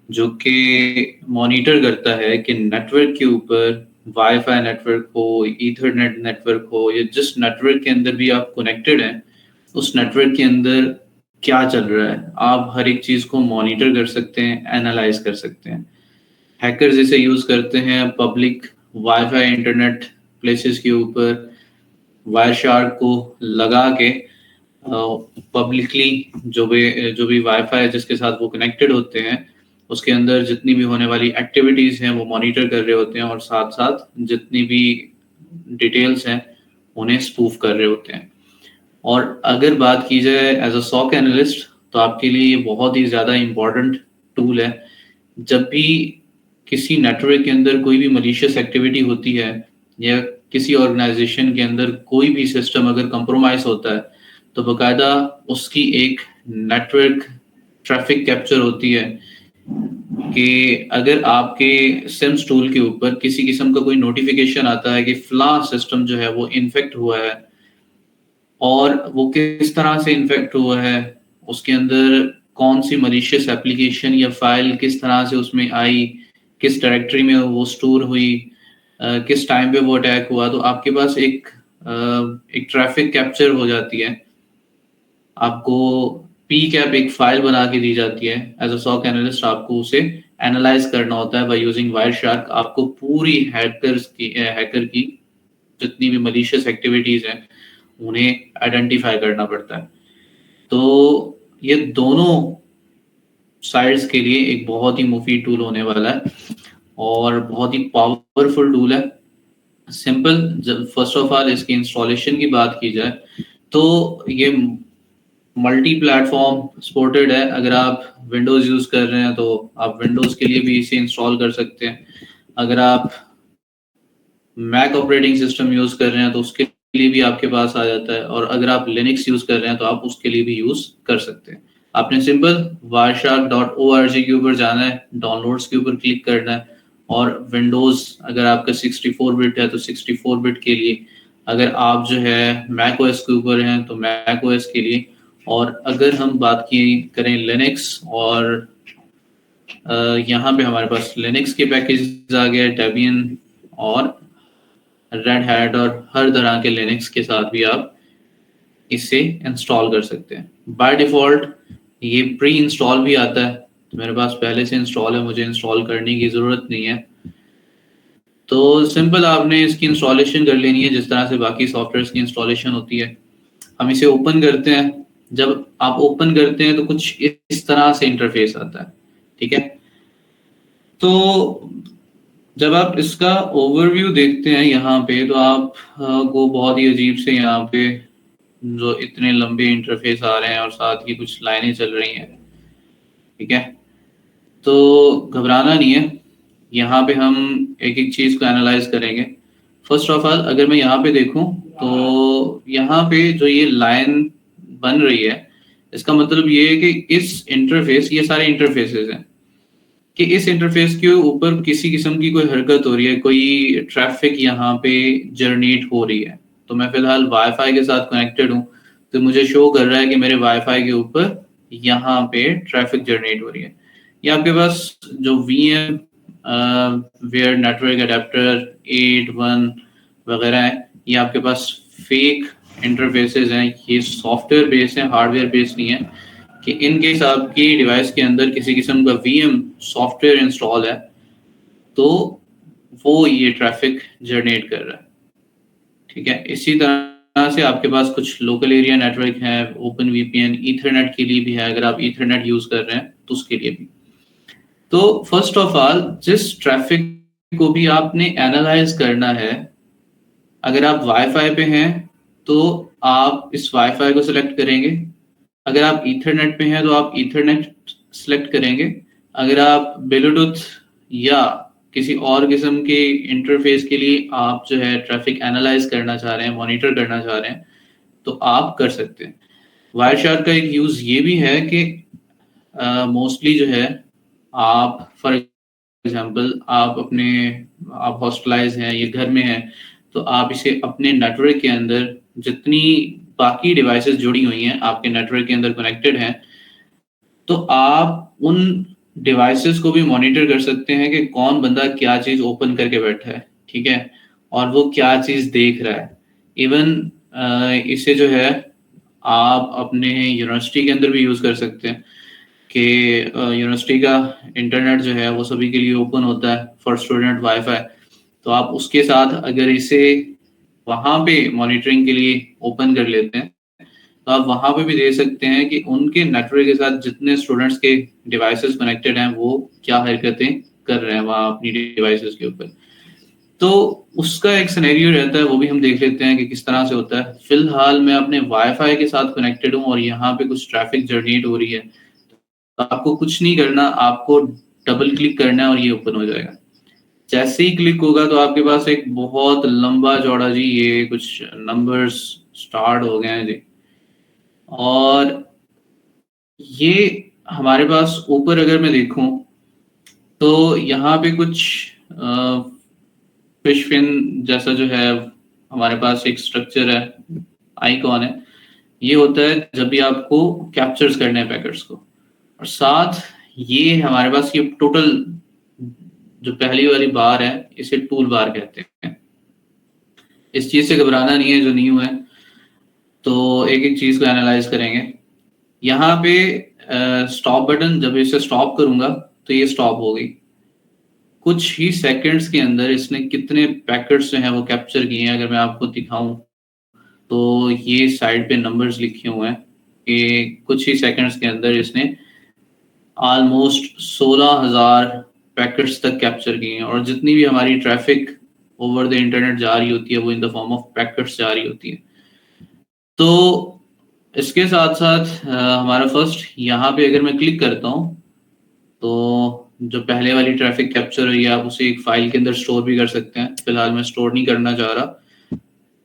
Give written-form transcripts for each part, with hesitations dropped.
जो कि मॉनिटर करता है कि नेटवर्क के ऊपर वाईफाई नेटवर्क हो, ईथरनेट नेटवर्क हो, या जिस नेटवर्क के अंदर भी आप कनेक्टेड हैं, उस नेटवर्क के अंदर क्या चल रहा है। आप हर एक चीज को मॉनिटर कर सकते हैं, एनालाइज कर सकते हैं। हैकर्स इसे यूज करते हैं पब्लिक वाईफाई इंटरनेट प्लेसेस के ऊपर वायर शार्क को लगा के पब्लिकली जो भी वाईफाई है जिसके साथ वो कनेक्टेड होते हैं, उसके अंदर जितनी भी होने वाली एक्टिविटीज हैं वो मॉनिटर कर रहे होते हैं, और साथ साथ जितनी भी डिटेल्स हैं उन्हें स्पूफ कर रहे होते हैं। और अगर बात की जाए एज अ सॉक एनालिस्ट, तो आपके लिए ये बहुत ही ज़्यादा इम्पोर्टेंट टूल है। जब भी किसी नेटवर्क के अंदर कोई भी मलिशियस एक्टिविटी होती है, या किसी ऑर्गेनाइजेशन के अंदर कोई भी सिस्टम अगर कंप्रोमाइज होता है, तो बाकायदा उसकी एक नेटवर्क ट्रैफिक कैप्चर होती है कि अगर आपके सिम्स टूल के ऊपर किसी किस्म का कोई नोटिफिकेशन आता है कि फला सिस्टम जो है वो इन्फेक्ट हुआ है, और वो किस तरह से इन्फेक्ट हुआ है, उसके अंदर कौन सी मलिशियस एप्लीकेशन या फाइल किस तरह से उसमें आई, किस डायरेक्टरी में वो स्टोर हुई, किस टाइम पे वो अटैक हुआ, तो आपके पास एक ट्रैफिक कैप्चर हो जाती है। आपको पी कैप एक फाइल बना के दी जाती है। एज अ सॉक एनालिस्ट आपको उसे एनालाइज करना होता है बाय यूजिंग वायर शार्क। आपको पूरी हैकर की जितनी भी मलिशियस एक्टिविटीज हैं उन्हें आइडेंटिफाई करना पड़ता है। तो ये दोनों साइड्स के लिए एक बहुत ही मुफीद टूल होने वाला है, और बहुत ही पावरफुल टूल है। सिंपल, फर्स्ट ऑफ ऑल इसकी इंस्टॉलेशन की बात की जाए तो ये मल्टी प्लेटफॉर्म सपोर्टेड है। अगर आप विंडोज यूज कर रहे हैं तो आप विंडोज के लिए भी इसे इंस्टॉल कर सकते हैं। अगर आप मैक ऑपरेटिंग सिस्टम यूज कर रहे हैं तो उसके लिए भी आपके पास आ जाता है, और अगर आप लिनक्स यूज कर रहे हैं तो आप उसके लिए भी यूज कर सकते हैं। आपने सिंपल wireshark.org के ऊपर जाना है, डाउनलोड्स के ऊपर क्लिक करना है, और विंडोज अगर आपका 64 बिट है तो 64 बिट के लिए, अगर आप जो है मैक ओएस के ऊपर हैं तो मैक ओएस के लिए, और अगर हम बात की करें लिनक्स, और यहाँ पे हमारे पास लिनक्स के पैकेज आ गए, डेबियन और रेड हैट, और हर तरह के लिनक्स के साथ भी आप इसे इंस्टॉल कर सकते हैं। बाय डिफॉल्ट ये प्री इंस्टॉल भी आता है, तो मेरे पास पहले से इंस्टॉल है, मुझे इंस्टॉल करने की ज़रूरत नहीं है। तो सिंपल आपने इसकी इंस्टॉलेशन कर लेनी है जिस तरह से बाकी सॉफ्टवेयर की इंस्टॉलेशन होती है। हम इसे ओपन करते हैं। जब आप ओपन करते हैं तो कुछ इस तरह से इंटरफेस आता है, ठीक है। तो जब आप इसका ओवरव्यू देखते हैं यहाँ पे, तो आप को बहुत ही अजीब से यहाँ पे जो इतने लंबे इंटरफेस आ रहे हैं और साथ ही कुछ लाइनें चल रही हैं, ठीक है। तो घबराना नहीं है, यहाँ पे हम एक एक चीज को एनालाइज करेंगे। फर्स्ट ऑफ ऑल अगर मैं यहाँ पे देखूं तो यहाँ पे जो ये लाइन बन रही है, इसका मतलब ये है कि इस इंटरफेस, ये सारे इंटरफेसेस हैं, कि इस इंटरफेस के ऊपर किसी किस्म की कोई हरकत हो रही है, कोई ट्रैफिक यहाँ पे जर्नेट हो रही है। तो मैं फिलहाल वाईफाई के साथ कनेक्टेड हूँ, तो मुझे शो कर रहा है कि मेरे वाईफाई के ऊपर यहाँ पे ट्रैफिक जर्नेट हो रही है। ये आपके पास जो VM वेयर नेटवर्क अडेप्टर 8.1 वगैरह है, ये आपके पास फेक इंटरफेसेस हैं। ये सॉफ्टवेयर बेस्ड है, हार्डवेयर बेस्ड नहीं है। कि इन केस आपकी डिवाइस के अंदर किसी किस्म का VM सॉफ्टवेयर इंस्टॉल है तो वो ये ट्रैफिक जनरेट कर रहा है, ठीक है। इसी तरह से आपके पास कुछ लोकल एरिया नेटवर्क है, ओपन VPN, ईथरनेट के लिए भी है। अगर आप ईथरनेट यूज कर रहे हैं तो उसके लिए भी। तो फर्स्ट ऑफ ऑल जिस ट्रैफिक को भी आपने एनालाइज करना है, अगर आप वाईफाई पे हैं तो आप इस वाईफाई को सिलेक्ट करेंगे। अगर आप ईथरनेट पे हैं तो आप ईथरनेट सिलेक्ट करेंगे। अगर आप ब्लूटूथ या किसी और किस्म के इंटरफेस के लिए आप जो है ट्रैफिक एनालाइज करना चाह रहे हैं, मॉनिटर करना चाह रहे हैं, तो आप कर सकते हैं। वायरशार्क का एक यूज ये भी है कि मोस्टली जो है आप फॉर एग्जांपल आप हॉस्टलाइज हैं, ये घर में हैं, तो आप इसे अपने नेटवर्क के अंदर जितनी बाकी डिवाइसेस जुड़ी हुई हैं आपके नेटवर्क के अंदर कनेक्टेड हैं, तो आप उन डिवाइसेस को भी मॉनिटर कर सकते हैं कि कौन बंदा क्या चीज ओपन करके बैठा है, ठीक है, और वो क्या चीज देख रहा है। इवन इसे जो है आप अपने यूनिवर्सिटी के अंदर भी यूज कर सकते हैं कि यूनिवर्सिटी का इंटरनेट जो है वो सभी के लिए ओपन होता है फॉर स्टूडेंट वाईफाई। तो आप उसके साथ अगर इसे वहां पे मॉनिटरिंग के लिए ओपन कर लेते हैं तो आप वहां पे भी देख सकते हैं कि उनके नेटवर्क के साथ जितने स्टूडेंट्स के डिवाइसेस कनेक्टेड हैं वो क्या हरकतें कर रहे हैं वहां अपनी डिवाइसेस के ऊपर। तो उसका एक सिनेरियो रहता है, वो भी हम देख लेते हैं कि किस तरह से होता है। फिलहाल मैं अपने वाईफाई के साथ कनेक्टेड हूँ और यहाँ पे कुछ ट्रैफिक जनरेट हो रही है। तो आपको कुछ नहीं करना, आपको डबल क्लिक करना है और ये ओपन हो जाएगा। जैसे ही क्लिक होगा तो आपके पास एक बहुत लंबा चौड़ा जी ये कुछ नंबर्स स्टार्ट हो गए हैं जी। और ये हमारे पास ऊपर अगर मैं देखूं तो यहाँ पे कुछ फिश फिन जैसा जो है हमारे पास एक स्ट्रक्चर है, आइकॉन है। ये होता है जब भी आपको कैप्चर्स करने हैं पैकेट्स को। और साथ ये हमारे पास ये टोटल जो पहली वाली बार है इसे टूल बार कहते हैं। इस चीज से घबराना नहीं है जो न्यू है। तो एक एक चीज को एनालाइज करेंगे। यहाँ पे स्टॉप बटन, जब इसे स्टॉप करूंगा तो ये स्टॉप हो गई। कुछ ही सेकंड्स के अंदर इसने कितने पैकेट्स जो हैं वो कैप्चर किए हैं अगर मैं आपको दिखाऊं तो ये साइड पे नंबर्स लिखे हुए हैं कि कुछ ही सेकंड्स के अंदर इसने ऑलमोस्ट 16,000 पैकेट्स तक कैप्चर किए हैं। और जितनी भी हमारी ट्रैफिक ओवर द इंटरनेट जा रही होती है वो in the form of packets जा रही होती है। तो इसके साथ साथ हमारा फर्स्ट यहाँ पे अगर मैं क्लिक करता हूँ तो जो पहले वाली ट्रैफिक कैप्चर हुई है आप उसे एक फाइल के अंदर स्टोर भी कर सकते हैं। फिलहाल मैं स्टोर नहीं करना चाह रहा।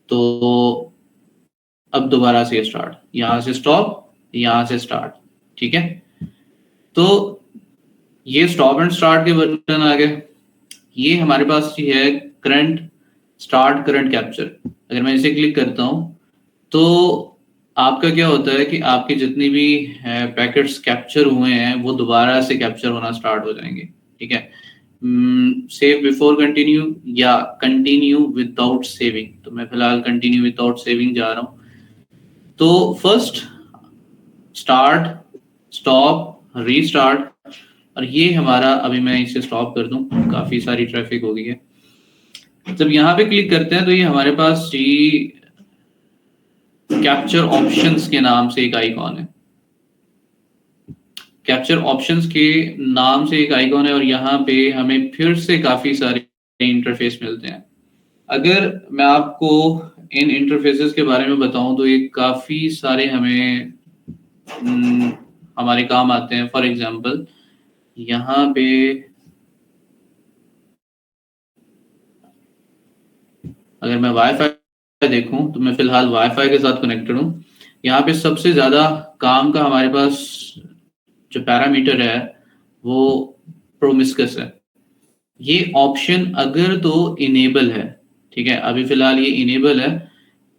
तो अब दोबारा से स्टार्ट, यहाँ से स्टॉप, यहाँ से स्टार्ट, ठीक है। तो ये स्टॉप एंड स्टार्ट के बटन आ गए। ये हमारे पास ही है करंट स्टार्ट करंट कैप्चर। अगर मैं इसे क्लिक करता हूँ तो आपका क्या होता है कि आपके जितनी भी पैकेट्स कैप्चर हुए हैं वो दोबारा से कैप्चर होना स्टार्ट हो जाएंगे, ठीक है। सेव बिफोर कंटिन्यू या कंटिन्यू विदाउट सेविंग। तो मैं फिलहाल कंटिन्यू विदाउट सेविंग जा रहा हूँ। तो फर्स्ट स्टार्ट, स्टॉप, रीस्टार्ट। और ये हमारा, अभी मैं इसे स्टॉप कर दूं, काफी सारी ट्रैफिक हो गई है। जब यहाँ पे क्लिक करते हैं तो ये हमारे पास जी कैप्चर ऑप्शंस के नाम से एक आइकॉन है। कैप्चर ऑप्शंस के नाम से एक आइकॉन है और यहाँ पे हमें फिर से काफी सारे इंटरफेस मिलते हैं। अगर मैं आपको इन इंटरफेसेस के बारे में बताऊं तो ये काफी सारे हमें हमारे काम आते हैं। फॉर एग्जांपल यहाँ पे अगर मैं वाईफाई देखूं तो मैं फिलहाल वाईफाई के साथ कनेक्टेड हूँ। यहाँ पे सबसे ज्यादा काम का हमारे पास जो पैरामीटर है वो प्रोमिस्कस है। ये ऑप्शन अगर तो इनेबल है, ठीक है, अभी फिलहाल ये इनेबल है।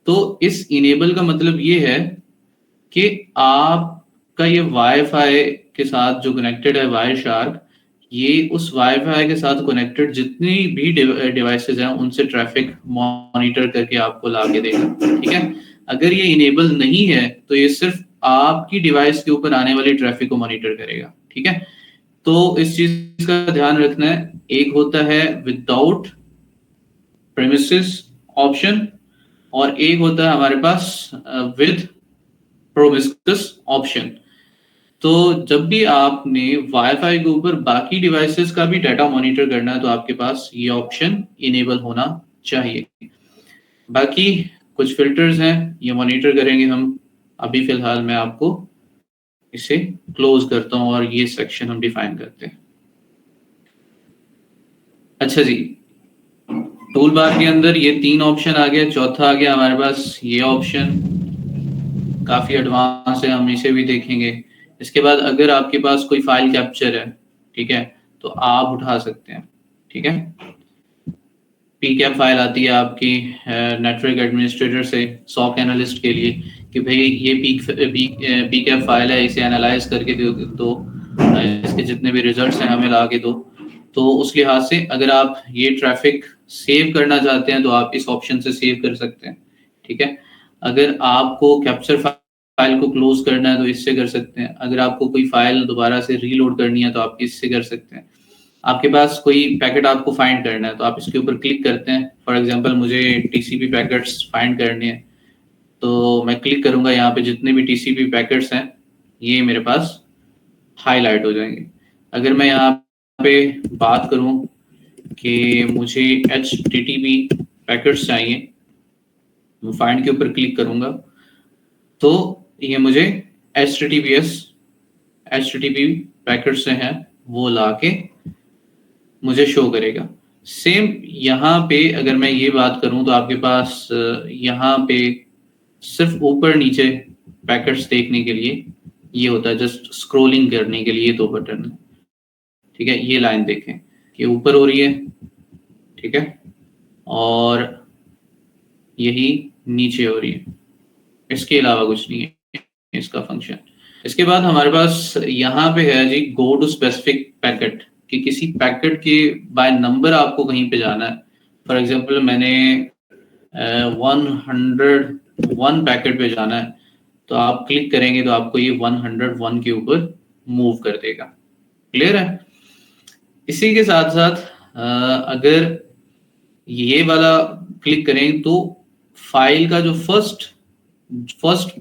तो इस इनेबल का मतलब ये है कि आपका ये वाईफाई के साथ जो कनेक्टेड है वायर शार्क, ये उस वाईफाई के साथ कनेक्टेड जितनी भी डिवाइसेस हैं उनसे ट्रैफिक मॉनिटर करके आपको ला के देगा, ठीक है। अगर ये इनेबल नहीं है तो ये सिर्फ आपकी डिवाइस के ऊपर आने वाली ट्रैफिक को मॉनिटर करेगा, ठीक है। तो इस चीज का ध्यान रखना है। एक होता है विदाउट प्रेमिसेस ऑप्शन और एक होता है हमारे पास विद प्रोमिस्कस ऑप्शन। तो जब भी आपने वाईफाई के ऊपर बाकी डिवाइसेस का भी डाटा मॉनिटर करना है तो आपके पास ये ऑप्शन इनेबल होना चाहिए। बाकी कुछ फिल्टर्स हैं, ये मॉनिटर करेंगे हम। अभी फिलहाल मैं आपको इसे क्लोज करता हूं और ये सेक्शन हम डिफाइन करते हैं। अच्छा जी, टूल बार के अंदर ये 3 ऑप्शन आ गया, चौथा आ गया हमारे पास ये ऑप्शन, काफी एडवांस है, हम इसे भी देखेंगे। इसके बाद अगर आपके पास कोई फाइल कैप्चर है, ठीक है, तो आप उठा सकते हैं, ठीक है। पीकैप फाइल आती है आपकी नेटवर्क एडमिनिस्ट्रेटर से सॉक एनालिस्ट के लिए कि भाई ये पीकैप फाइल है, इसे एनालाइज करके दो इसके जितने भी रिजल्ट्स हैं हमें ला के दो। तो उस लिहाज से अगर आप ये ट्रैफिक सेव करना चाहते हैं तो आप इस ऑप्शन से सेव कर सकते हैं, ठीक है। अगर आपको कैप्चर फाइल को क्लोज करना है तो इससे कर सकते हैं। अगर आपको कोई फाइल दोबारा से रीलोड करनी है तो आप इससे कर सकते हैं। आपके पास कोई पैकेट आपको फाइंड करना है तो आप इसके ऊपर क्लिक करते हैं। फॉर एग्जांपल मुझे टीसीपी पैकेट्स फाइंड करने हैं तो मैं क्लिक करूंगा, यहाँ पे जितने भी टीसीपी पैकेट्स हैं ये मेरे पास हाईलाइट हो जाएंगे। अगर मैं यहाँ पे बात करूं कि मुझे HTTP पैकेट्स चाहिए, मैं फाइंड के ऊपर क्लिक करूंगा तो ये मुझे HTTP पैकेट्स से हैं वो लाके मुझे शो करेगा। सेम यहाँ पे अगर मैं ये बात करूं तो आपके पास यहाँ पे सिर्फ ऊपर नीचे पैकेट्स देखने के लिए ये होता है, जस्ट स्क्रॉलिंग करने के लिए 2 बटन है, ठीक है। ये लाइन देखें ये ऊपर हो रही है, ठीक है, और यही नीचे हो रही है। इसके अलावा कुछ नहीं है इसका फंक्शन। इसके बाद हमारे पास यहाँ पे है जी गो टू स्पेसिफिक पैकेट, कि किसी पैकेट के बाय नंबर आपको कहीं पे जाना है। फॉर एग्जांपल मैंने 101 पैकेट पे जाना है तो आप क्लिक करेंगे तो आपको ये 101 के ऊपर मूव कर देगा। क्लियर है। इसी के साथ साथ अगर ये वाला क्लिक करें तो फाइल का जो फर्स्ट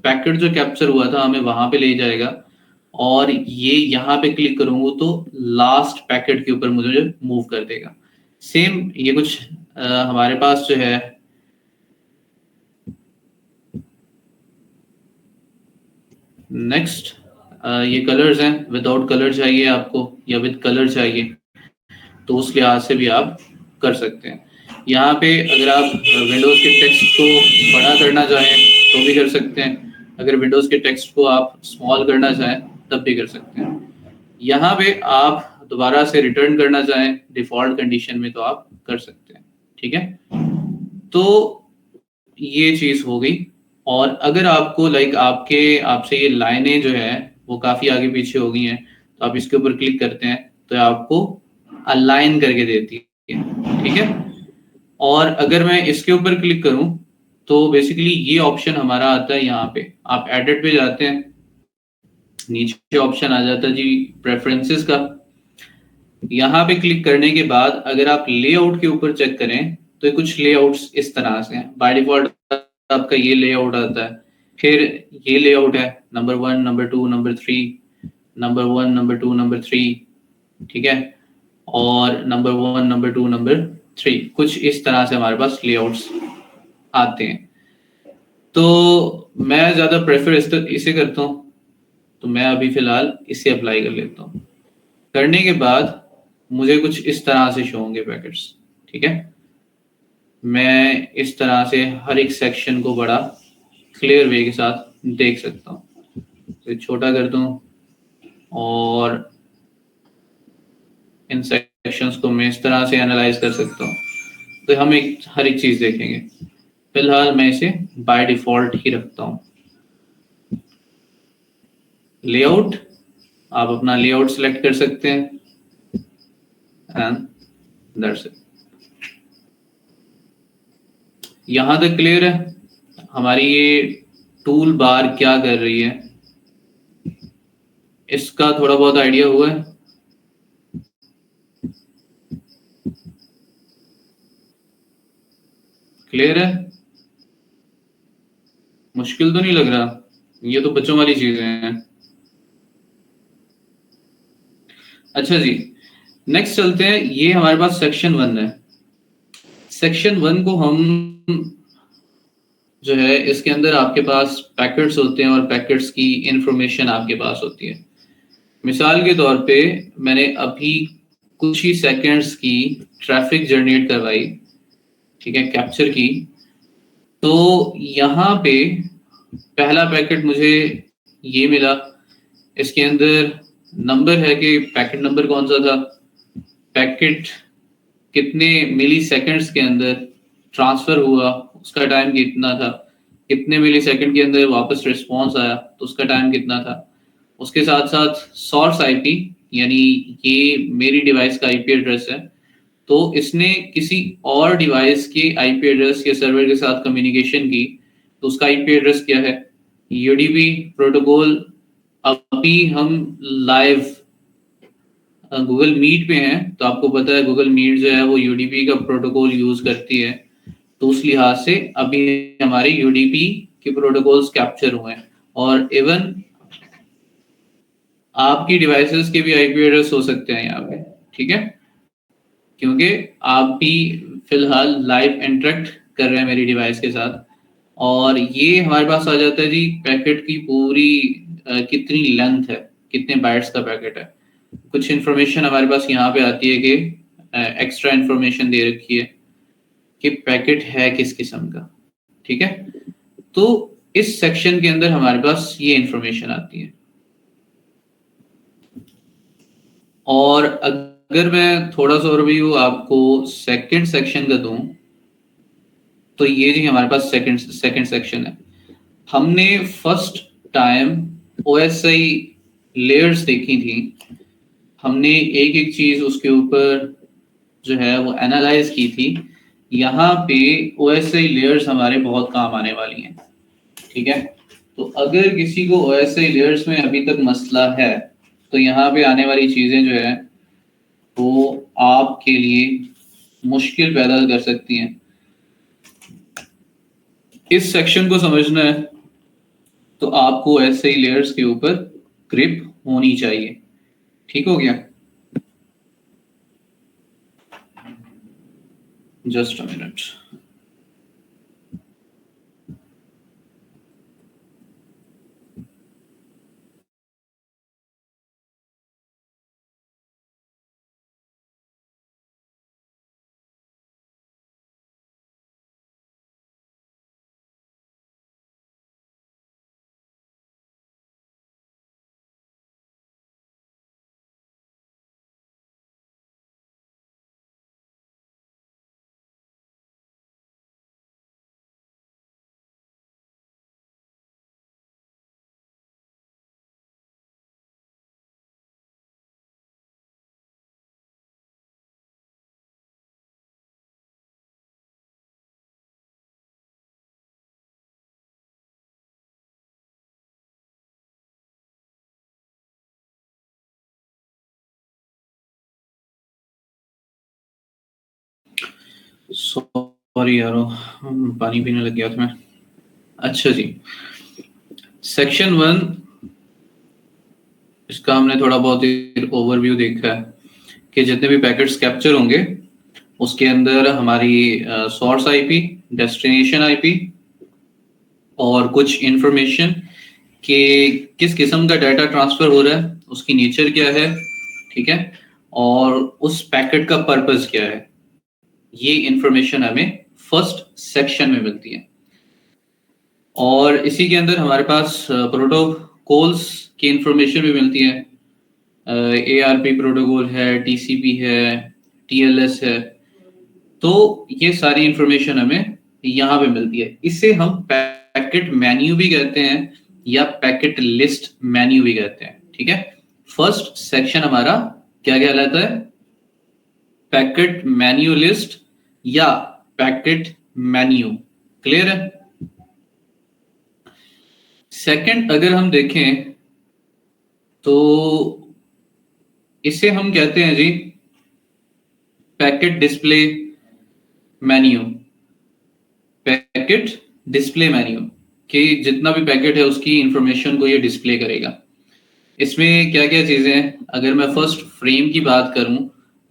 पैकेट जो कैप्चर हुआ था हमें वहां पे ले जाएगा, और ये यहाँ पे क्लिक करूंगा तो लास्ट पैकेट के ऊपर मुझे मूव कर देगा। सेम ये कुछ हमारे पास जो है नेक्स्ट ये कलर्स हैं। विदाउट कलर चाहिए आपको या विद कलर चाहिए तो उस लिहाज से भी आप कर सकते हैं। यहाँ पे अगर आप विंडोज के टेक्स्ट को बड़ा करना चाहें तो भी कर सकते हैं। अगर विंडोज के टेक्स्ट को आप स्मॉल करना चाहें तब भी कर सकते हैं। यहाँ पे आप दोबारा से रिटर्न करना चाहें डिफॉल्ट कंडीशन में तो आप कर सकते हैं, ठीक है। तो ये चीज हो गई। और अगर आपको आपसे ये लाइनें जो है वो काफी आगे पीछे हो गई हैं तो आप इसके ऊपर क्लिक करते हैं तो आपको अलाइन करके देती है, ठीक है। और अगर मैं इसके ऊपर क्लिक करूं तो बेसिकली ये ऑप्शन हमारा आता है यहाँ पे। आप एडिट पे जाते हैं, नीचे ऑप्शन आ जाता है जी प्रेफरेंसेस का। यहाँ पे क्लिक करने के बाद अगर आप लेआउट के ऊपर चेक करें तो कुछ लेआउट्स इस तरह से हैं। बाय डिफॉल्ट आपका ये लेआउट आता है, फिर ये लेआउट है number 1, number 2, number 3, number 1, number 2, number 3, ठीक है, और नंबर 1, नंबर 2, नंबर 3, कुछ इस तरह से हमारे पास लेआउट्स आते हैं। तो मैं ज्यादा प्रेफर इसे करता हूँ तो मैं अभी फिलहाल इसे अप्लाई कर लेता हूँ। करने के बाद मुझे कुछ इस तरह से शो होंगे पैकेट्स, ठीक है। मैं इस तरह से हर एक सेक्शन को बड़ा क्लियर वे के साथ देख सकता हूँ। तो छोटा कर दूं और इन सेक्शंस को मैं इस तरह से एनालाइज कर सकता हूँ तो हम हर एक चीज देखेंगे। फिलहाल मैं इसे बाय डिफॉल्ट ही रखता हूँ। लेआउट, आप अपना लेआउट सिलेक्ट कर सकते हैं एंड दैट्स इट। यहां तक क्लियर है। हमारी ये टूल बार क्या कर रही है इसका थोड़ा बहुत आइडिया हुआ है। क्लियर है, मुश्किल तो नहीं लग रहा, ये तो बच्चों वाली चीजें हैं। अच्छा जी, नेक्स्ट चलते हैं। ये हमारे पास सेक्शन 1 है। सेक्शन 1 को हम जो है इसके अंदर आपके पास पैकेट्स होते हैं और पैकेट्स की इंफॉर्मेशन आपके पास होती है। मिसाल के तौर पे मैंने अभी कुछ ही सेकंड्स की ट्रैफिक जनरेट करवाई, ठीक है, कैप्चर की। तो यहाँ पे पहला पैकेट मुझे ये मिला। इसके अंदर नंबर है कि पैकेट नंबर कौन सा था, पैकेट कितने मिली सेकेंड्स के अंदर ट्रांसफर हुआ उसका टाइम कितना था, कितने मिली सेकेंड के अंदर वापस रिस्पॉन्स आया तो उसका टाइम कितना था, उसके साथ साथ सोर्स आईपी, यानी ये मेरी डिवाइस का आईपी एड्रेस है, तो इसने किसी और डिवाइस के आईपी एड्रेस या सर्वर के साथ कम्युनिकेशन की, तो उसका आईपी एड्रेस क्या है? UDP protocol. अभी हम लाइव गूगल मीट पे हैं, तो आपको पता है गूगल मीट जो है वो यूडीपी का प्रोटोकॉल यूज करती है, तो उस लिहाज से अभी हमारे यूडीपी के प्रोटोकॉल्स कैप्चर हुए हैं। और इवन आपकी डिवाइसेस के भी आईपी एड्रेस हो सकते हैं यहाँ पे, ठीक है, क्योंकि आप भी फिलहाल लाइव इंटरेक्ट कर रहे हैं मेरी डिवाइस के साथ। और ये हमारे पास आ जाता है जी पैकेट की पूरी कितनी लेंथ है, कितने बाइट्स का पैकेट है। कुछ इन्फॉर्मेशन हमारे पास यहाँ पे आती है कि एक्स्ट्रा इन्फॉर्मेशन दे रखी है कि पैकेट है किस किस्म का, ठीक है। तो इस सेक्शन के अंदर हमारे पास ये इन्फॉर्मेशन आती है। और अगर मैं थोड़ा सा ओवरव्यू आपको सेकंड सेक्शन का दूं, तो ये जी हमारे पास सेकंड सेक्शन है। हमने फर्स्ट टाइम ओएसआई लेयर्स देखी थी, हमने एक एक चीज उसके ऊपर जो है वो एनालाइज की थी। यहाँ पे ओएसआई लेयर्स हमारे बहुत काम आने वाली हैं, ठीक है। तो अगर किसी को ओएसआई लेयर्स में अभी तक मसला है, तो यहाँ पे आने वाली चीजें जो है वो आपके लिए मुश्किल पैदा कर सकती हैं। इस सेक्शन को समझना है तो आपको ऐसे ही लेयर्स के ऊपर ग्रिप होनी चाहिए, ठीक हो गया। Just a minute. सॉरी यारो, पानी पीने लग गया था मैं। अच्छा जी, सेक्शन 1, इसका हमने थोड़ा बहुत ओवरव्यू देखा है कि जितने भी पैकेट्स कैप्चर होंगे उसके अंदर हमारी सोर्स आईपी, डेस्टिनेशन आईपी और कुछ इंफॉर्मेशन कि किस किस्म का डाटा ट्रांसफर हो रहा है, उसकी नेचर क्या है, ठीक है, और उस पैकेट का पर्पस क्या है, ये इंफॉर्मेशन हमें फर्स्ट सेक्शन में मिलती है। और इसी के अंदर हमारे पास प्रोटोकॉल्स की इंफॉर्मेशन भी मिलती है। ARP प्रोटोकॉल है, TCP है, TLS है, तो ये सारी इंफॉर्मेशन हमें यहाँ पे मिलती है। इसे हम पैकेट मेन्यू भी कहते हैं या पैकेट लिस्ट मेन्यू भी कहते हैं, ठीक है। फर्स्ट सेक्शन हमारा क्या कहलाता है? पैकेट मेन्यू लिस्ट या पैकेट मेन्यू। क्लियर है? सेकंड अगर हम देखें तो इसे हम कहते हैं जी packet display menu. Packet display menu कि जितना भी पैकेट है उसकी इंफॉर्मेशन को ये डिस्प्ले करेगा। इसमें क्या क्या चीजें हैं? अगर मैं फर्स्ट फ्रेम की बात करूं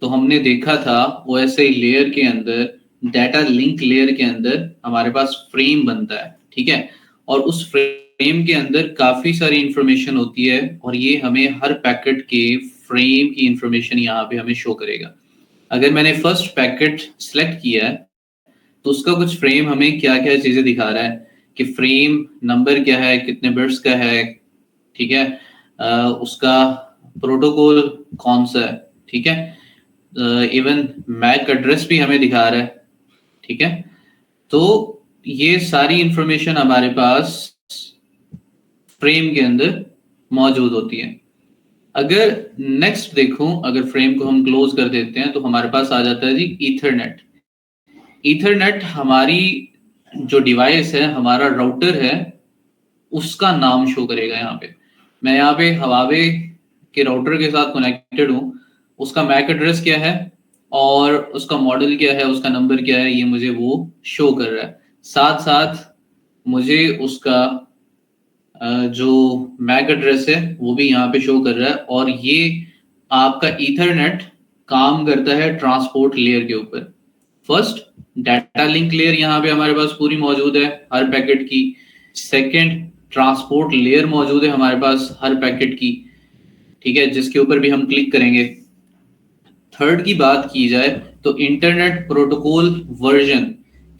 तो हमने देखा था ओएसआई लेयर के अंदर, डाटा लिंक लेयर के अंदर हमारे पास फ्रेम बनता है, ठीक है, और उस फ्रेम के अंदर काफी सारी इंफॉर्मेशन होती है और ये हमें हर पैकेट के फ्रेम की इंफॉर्मेशन यहाँ पे हमें शो करेगा। अगर मैंने फर्स्ट पैकेट सेलेक्ट किया है तो उसका कुछ फ्रेम हमें क्या क्या चीजें दिखा रहा है कि फ्रेम नंबर क्या है, कितने बिट्स का है, ठीक है, उसका प्रोटोकॉल कौन सा है, ठीक है, इवन मैक एड्रेस भी हमें दिखा रहा है, ठीक है। तो ये सारी इंफॉर्मेशन हमारे पास फ्रेम के अंदर मौजूद होती है। अगर नेक्स्ट देखो, अगर फ्रेम को हम क्लोज कर देते हैं तो हमारे पास आ जाता है जी ईथरनेट। ईथरनेट हमारी जो डिवाइस है, हमारा राउटर है, उसका नाम शो करेगा यहाँ पे। मैं यहाँ पे हवावे के राउटर के साथ कनेक्टेड हूँ, उसका मैक एड्रेस क्या है और उसका मॉडल क्या है, उसका नंबर क्या है, ये मुझे वो शो कर रहा है। साथ साथ मुझे उसका जो मैक एड्रेस है वो भी यहाँ पे शो कर रहा है। और ये आपका ईथरनेट काम करता है ट्रांसपोर्ट लेयर के ऊपर। फर्स्ट, डाटा लिंक लेयर यहाँ पे हमारे पास पूरी मौजूद है हर पैकेट की। सेकंड, ट्रांसपोर्ट लेयर मौजूद है हमारे पास हर पैकेट की, ठीक है, जिसके ऊपर भी हम क्लिक करेंगे। थर्ड की बात की जाए तो इंटरनेट प्रोटोकॉल वर्जन,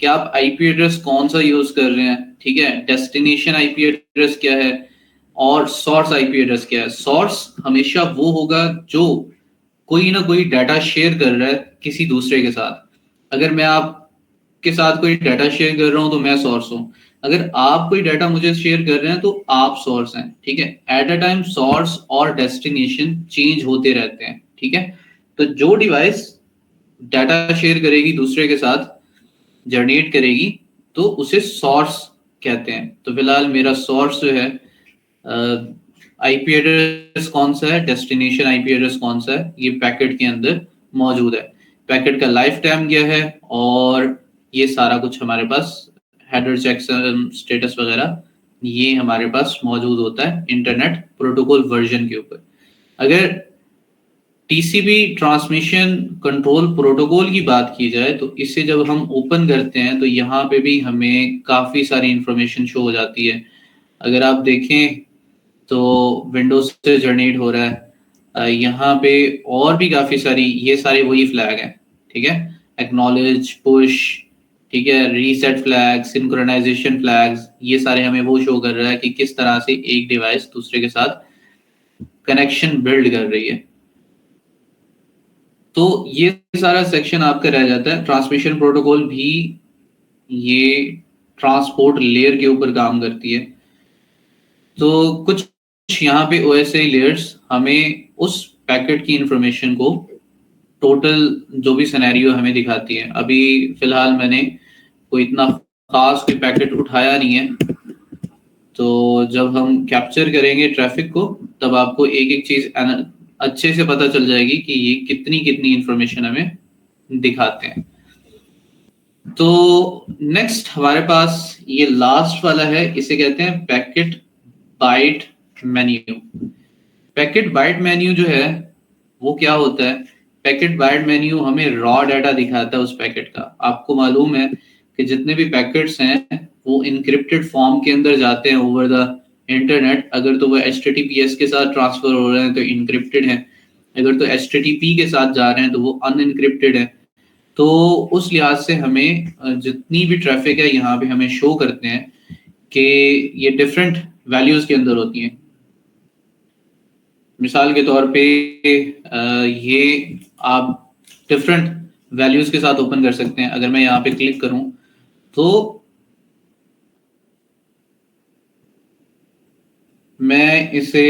क्या आप आईपी एड्रेस कौन सा यूज कर रहे हैं, ठीक है, डेस्टिनेशन आईपी एड्रेस क्या है और सोर्स आईपी एड्रेस क्या है। सोर्स हमेशा वो होगा जो कोई ना कोई डाटा शेयर कर रहा है किसी दूसरे के साथ। अगर मैं आपके साथ कोई डाटा शेयर कर रहा हूं तो मैं सोर्स हूं, अगर आप कोई डाटा मुझे शेयर कर रहे हैं तो आप सोर्स हैं, ठीक है। एट अ टाइम सोर्स और डेस्टिनेशन चेंज होते रहते हैं, ठीक है। तो जो डिवाइस डाटा शेयर करेगी दूसरे के साथ, जनरेट करेगी, तो उसे सोर्स कहते हैं। तो फिलहाल मेरा सोर्स जो है आईपी एड्रेस कौन सा है, डेस्टिनेशन आईपी एड्रेस कौन सा है, ये पैकेट के अंदर मौजूद है। पैकेट का लाइफ टाइम क्या है और ये सारा कुछ हमारे पास, हेडर चेकसम स्टेटस वगैरह, ये हमारे पास मौजूद होता है इंटरनेट प्रोटोकॉल वर्जन के ऊपर। अगर टीसीपी ट्रांसमिशन कंट्रोल प्रोटोकॉल की बात की जाए तो इसे जब हम ओपन करते हैं तो यहाँ पे भी हमें काफी सारी इंफॉर्मेशन शो हो जाती है। अगर आप देखें तो विंडोज से जनरेट हो रहा है, यहाँ पे और भी काफी सारी, ये सारे वही फ्लैग हैं, ठीक है। एक्नॉलेज, पुश, ठीक है, रीसेट फ्लैग, सिंक्रोनाइजेशन फ्लैग्स, ये सारे हमें वो शो कर रहा है कि किस तरह से एक डिवाइस दूसरे के साथ कनेक्शन बिल्ड कर रही है। तो ये सारा सेक्शन आपका रह जाता है। ट्रांसमिशन प्रोटोकॉल भी ये ट्रांसपोर्ट लेयर के ऊपर काम करती है। तो कुछ यहाँ पे OSI लेयर्स हमें उस पैकेट की इंफॉर्मेशन को, टोटल जो भी सिनेरियो हमें दिखाती है। अभी फिलहाल मैंने कोई इतना खास कोई पैकेट उठाया नहीं है, तो जब हम कैप्चर करेंगे ट्रैफिक को तब आपको एक एक चीज अच्छे से पता चल जाएगी कि ये कितनी कितनी इंफॉर्मेशन हमें दिखाते हैं। तो नेक्स्ट हमारे पास ये लास्ट वाला है, इसे कहते हैं packet byte menu. Packet byte menu जो है वो क्या होता है? पैकेट बाइट मेन्यू हमें रॉ डाटा दिखाता है उस पैकेट का। आपको मालूम है कि जितने भी पैकेट्स हैं वो इनक्रिप्टेड फॉर्म के अंदर जाते हैं ओवर द इंटरनेट। अगर तो वो HTTPS के साथ ट्रांसफर हो रहे हैं तो इनक्रिप्टेड है, अगर तो HTTP के साथ जा रहे हैं तो वो अनइनक्रिप्टेड है। तो उस लिहाज से हमें जितनी भी ट्रैफिक है यहाँ पे हमें शो करते हैं कि ये डिफरेंट वैल्यूज के अंदर होती हैं। मिसाल के तौर पे ये आप डिफरेंट वैल्यूज के साथ ओपन कर सकते हैं। अगर मैं यहाँ पे क्लिक करूं तो मैं इसे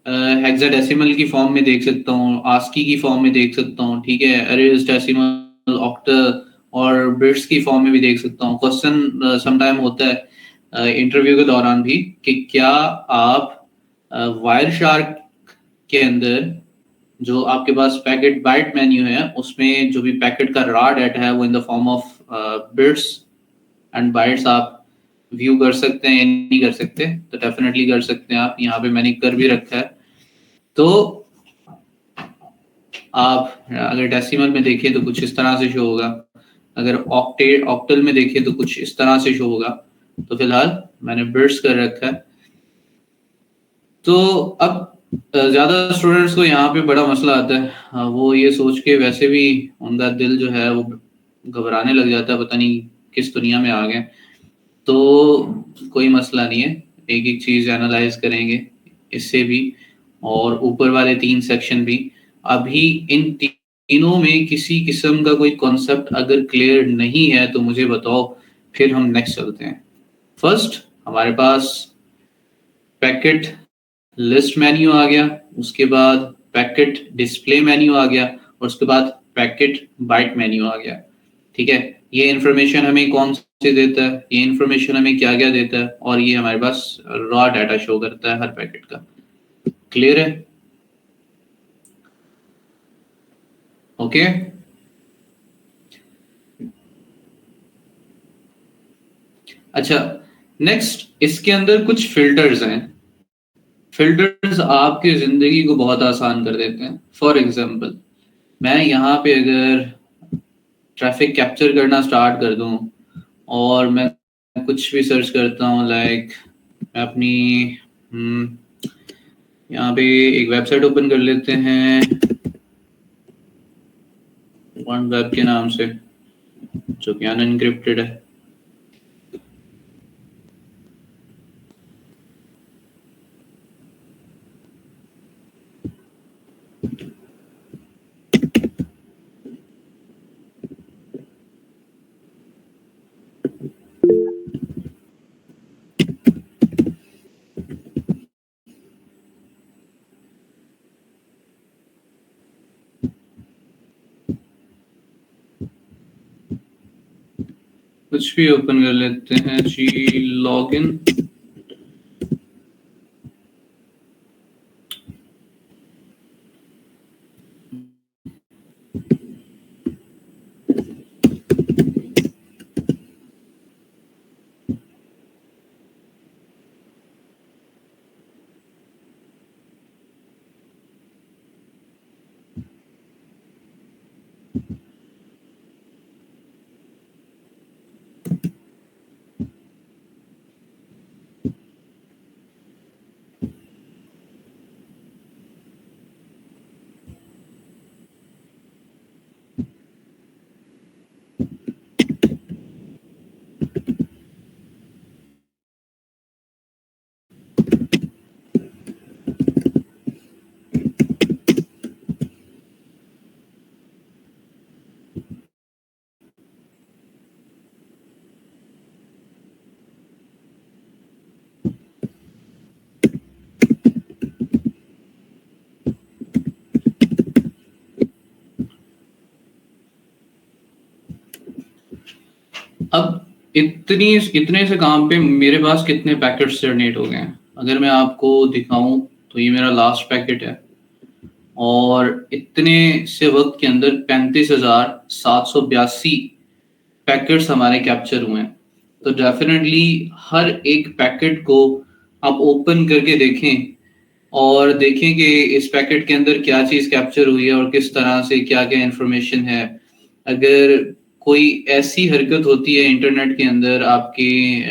हेक्साडेसिमल की फॉर्म में देख सकता हूँ, आस्की की फॉर्म में देख सकता हूँ, ठीक है, अरेज, डेसिमल, ऑक्टल और बिट्स की फॉर्म में भी देख सकता हूँ। क्वेश्चन समटाइम होता है इंटरव्यू के दौरान भी कि क्या आप वायर शार्क के अंदर जो आपके पास पैकेट बाइट मेन्यू है उसमें जो भी पैकेट का रॉ डाटा है वो in the form of bits and bytes आप व्यू कर सकते हैं या नहीं कर सकते? तो डेफिनेटली कर सकते हैं आप, यहाँ पे मैंने कर भी रखा है। तो आप अगर डेसिमल में देखें तो कुछ इस तरह से शो होगा, अगर ऑक्टल में देखें तो कुछ इस तरह से शो होगा। तो फिलहाल मैंने बिट्स कर रखा है। तो अब ज्यादा स्टूडेंट्स को यहाँ पे बड़ा मसला आता है, वो ये सोच के वैसे भी उनका दिल जो है वो घबराने लग जाता है, पता नहीं किस दुनिया में आ गए। तो कोई मसला नहीं है, एक एक चीज एनालाइज करेंगे इससे भी, और ऊपर वाले 3 सेक्शन भी। अभी इन तीनों में किसी किस्म का कोई कॉन्सेप्ट अगर क्लियर नहीं है तो मुझे बताओ, फिर हम नेक्स्ट चलते हैं। फर्स्ट हमारे पास पैकेट लिस्ट मेन्यू आ गया, उसके बाद पैकेट डिस्प्ले मेन्यू आ गया और उसके बाद पैकेट बाइट मेन्यू आ गया। ठीक है, ये इंफॉर्मेशन हमें कौन से देता है, ये इंफॉर्मेशन हमें क्या क्या देता है, और ये हमारे पास रॉ डाटा शो करता है हर पैकेट का। क्लियर है? ओके। अच्छा, नेक्स्ट इसके अंदर कुछ फिल्टर्स हैं। फिल्टर्स आपकी जिंदगी को बहुत आसान कर देते हैं। फॉर एग्जाम्पल, मैं यहाँ पे अगर ट्रैफिक कैप्चर करना स्टार्ट कर दूं और मैं कुछ भी सर्च करता हूँ, लाइक मैं अपनी यहाँ पे एक वेबसाइट ओपन कर लेते हैं वन वेब के नाम से, जो कि अनएन्क्रिप्टेड है। कुछ भी ओपन कर लेते हैं जी, लॉगिन। अब इतने से काम पे मेरे पास कितने पैकेट्स जनरेट हो गए हैं, अगर मैं आपको दिखाऊं तो ये मेरा लास्ट पैकेट है और इतने से वक्त के अंदर 35,782 पैकेट्स हमारे कैप्चर हुए हैं। तो डेफिनेटली हर एक पैकेट को आप ओपन करके देखें और देखें कि इस पैकेट के अंदर क्या चीज़ कैप्चर हुई है और किस तरह से क्या क्या इंफॉर्मेशन है। अगर कोई ऐसी हरकत होती है इंटरनेट के अंदर, आपकी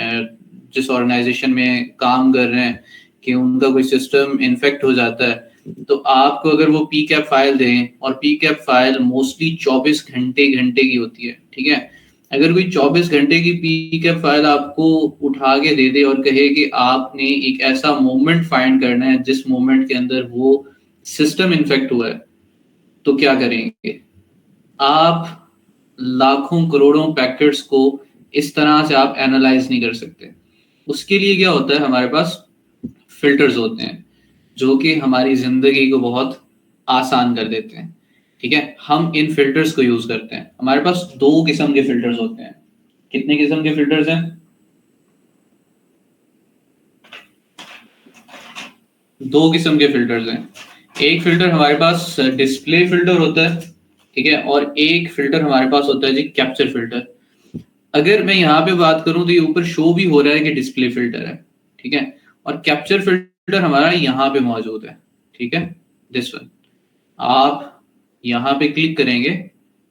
जिस ऑर्गेनाइजेशन में काम कर रहे हैं, कि उनका कोई सिस्टम इन्फेक्ट हो जाता है, तो आपको अगर वो पी कैप फाइल दें, और पी कैप फाइल मोस्टली 24 घंटे की होती है। ठीक है, अगर कोई 24 घंटे की पी कैप फाइल आपको उठा के दे दे और कहे कि आपने एक ऐसा मोमेंट फाइंड करना है जिस मोमेंट के अंदर वो सिस्टम इन्फेक्ट हुआ है, तो क्या करेंगे आप? लाखों करोड़ों पैकेट्स को इस तरह से आप एनालाइज नहीं कर सकते। उसके लिए क्या होता है, हमारे पास फिल्टर्स होते हैं जो कि हमारी जिंदगी को बहुत आसान कर देते हैं। ठीक है, हम इन फिल्टर्स को यूज करते हैं। हमारे पास दो किस्म के फिल्टर्स होते हैं। कितने किस्म के फिल्टर्स हैं? दो किस्म के फिल्टर्स हैं। एक फिल्टर हमारे पास डिस्प्ले फिल्टर होता है, ठीक है, और एक फिल्टर हमारे पास होता है जी कैप्चर फिल्टर। अगर मैं यहाँ पे बात करूं तो ये ऊपर शो भी हो रहा है कि डिस्प्ले फिल्टर है, ठीक है, और कैप्चर फिल्टर हमारा यहाँ पे मौजूद है। ठीक है, दिस वन। आप यहाँ पे क्लिक करेंगे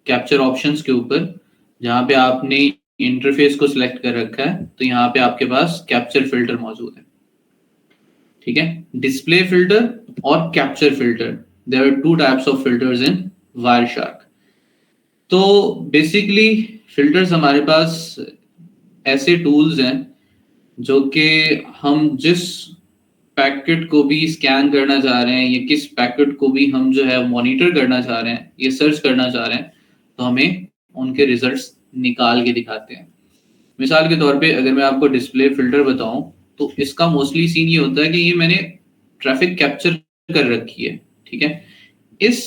कैप्चर ऑप्शंस के ऊपर, जहाँ पे आपने इंटरफेस को सिलेक्ट कर रखा है, तो यहाँ पे आपके पास कैप्चर फिल्टर मौजूद है। ठीक है, डिस्प्ले फिल्टर और capture filter, there are two types of filters in Wireshark. तो बेसिकली फिल्टर्स हमारे पास ऐसे टूल्स हैं जो कि हम जिस पैकेट को भी स्कैन करना चाह रहे हैं या किस पैकेट को भी हम जो है मॉनिटर करना चाह रहे हैं या सर्च करना चाह रहे हैं, तो हमें उनके रिजल्ट्स निकाल के दिखाते हैं। मिसाल के तौर पे अगर मैं आपको डिस्प्ले फिल्टर बताऊं, तो इसका मोस्टली सीन ये होता है कि ये मैंने ट्रैफिक कैप्चर कर रखी है, ठीक है। इस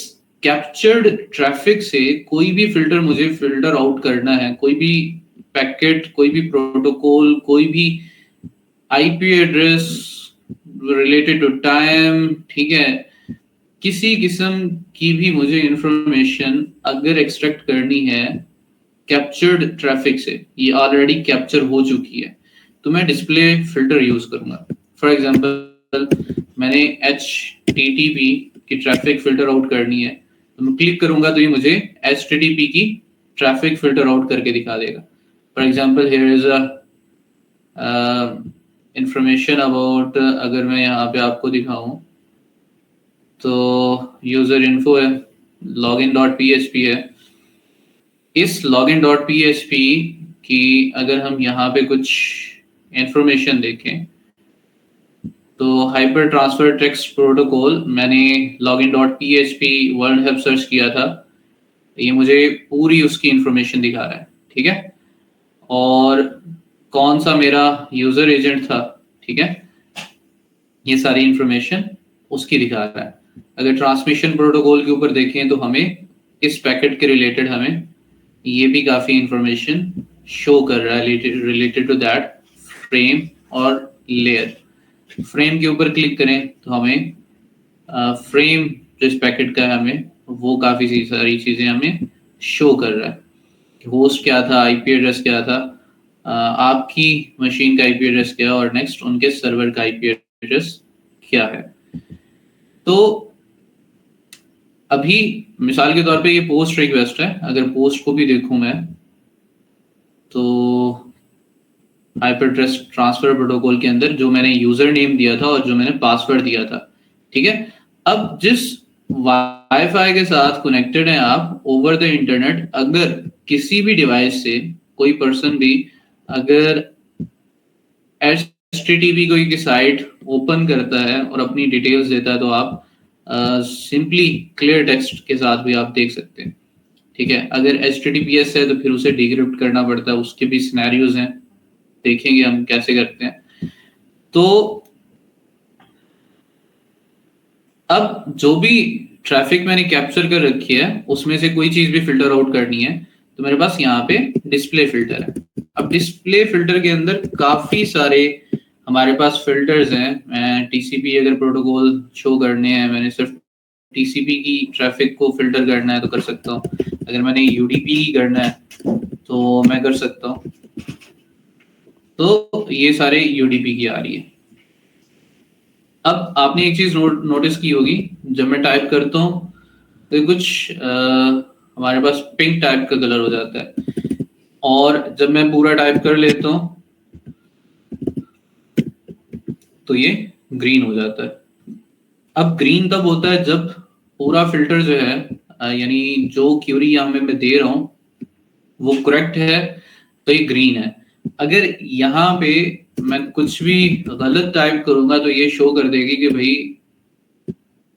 कैप्चर्ड ट्रैफिक से कोई भी फिल्टर मुझे फिल्टर आउट करना है, कोई भी पैकेट, कोई भी प्रोटोकॉल, कोई भी IP address related to time, ठीक है, किसी किस्म की भी मुझे इंफॉर्मेशन अगर एक्सट्रैक्ट करनी है कैप्चर्ड ट्रैफिक से, ये ऑलरेडी कैप्चर हो चुकी है, तो मैं डिस्प्ले फिल्टर यूज करूंगा। फॉर एग्जांपल मैंने HTTP की ट्रैफिक फिल्टर आउट करनी है, तो मैं क्लिक करूंगा तो ये मुझे HTTP की ट्रैफिक फिल्टर आउट करके दिखा देगा। For example here is a information about, अगर मैं यहाँ पे आपको दिखाऊं तो यूजर इन्फो है, login.php है। इस login.php की अगर हम यहाँ पे कुछ इंफॉर्मेशन देखें तो हाइपर ट्रांसफर टेक्स्ट प्रोटोकॉल, मैंने login.php वर्ल्ड हेल्प सर्च किया था, ये मुझे पूरी उसकी इंफॉर्मेशन दिखा रहा है, ठीक है। और कौन सा मेरा यूजर एजेंट था, ठीक है, ये सारी इंफॉर्मेशन उसकी दिखा रहा है। अगर ट्रांसमिशन प्रोटोकॉल के ऊपर देखें तो हमें इस पैकेट के रिलेटेड हमें ये भी काफी इंफॉर्मेशन शो कर रहा है रिलेटेड टू दैट फ्रेम और लेयर। फ्रेम के ऊपर क्लिक करें तो हमें फ्रेम जो इस पैकेट का है हमें वो काफी सारी चीजें हमें शो कर रहा है। होस्ट क्या था, आईपी एड्रेस क्या था, आपकी मशीन का आईपी एड्रेस क्या है, और नेक्स्ट उनके सर्वर का आईपी एड्रेस क्या है। तो अभी मिसाल के तौर पे ये पोस्ट रिक्वेस्ट है, अगर पोस्ट को भी देखूं मैं तो हाइपर ट्रांसफर प्रोटोकॉल के अंदर जो मैंने यूजर नेम दिया था और जो मैंने पासवर्ड दिया था, ठीक है। अब जिस वाईफाई के साथ कनेक्टेड हैं आप ओवर द इंटरनेट, अगर किसी भी डिवाइस से कोई पर्सन भी अगर HTTP कोई की साइट ओपन करता है और अपनी डिटेल्स देता है तो आप सिंपली क्लियर टेक्स्ट के साथ भी आप देख सकते हैं, ठीक है। अगर HTTPS है तो फिर उसे डिक्रिप्ट करना पड़ता है, उसके भी सिनेरियोज हैं, देखेंगे हम कैसे करते हैं। तो अब जो भी ट्रैफिक मैंने कैप्चर कर रखी है उसमें से कोई चीज भी फिल्टर आउट करनी है तो मेरे पास यहाँ पे डिस्प्ले फिल्टर है। अब डिस्प्ले फिल्टर के अंदर काफी सारे हमारे पास फिल्टर्स हैं। मैं TCP अगर प्रोटोकॉल शो करने हैं, मैंने सिर्फ TCP की ट्रैफिक को फिल्टर करना है तो कर सकता हूँ। अगर मैंने UDP करना है तो मैं कर सकता हूँ। तो ये सारे UDP की आ रही है। अब आपने एक चीज नोटिस की होगी, जब मैं टाइप करता हूँ तो कुछ हमारे पास पिंक टाइप का कलर हो जाता है, और जब मैं पूरा टाइप कर लेता हूँ तो ये ग्रीन हो जाता है। अब ग्रीन तब होता है जब पूरा फिल्टर जो है यानी जो क्यूरी यहाँ में मैं दे रहा हूँ वो करेक्ट है तो ये ग्रीन है। अगर यहाँ पे मैं कुछ भी गलत टाइप करूंगा तो ये शो कर देगी कि भाई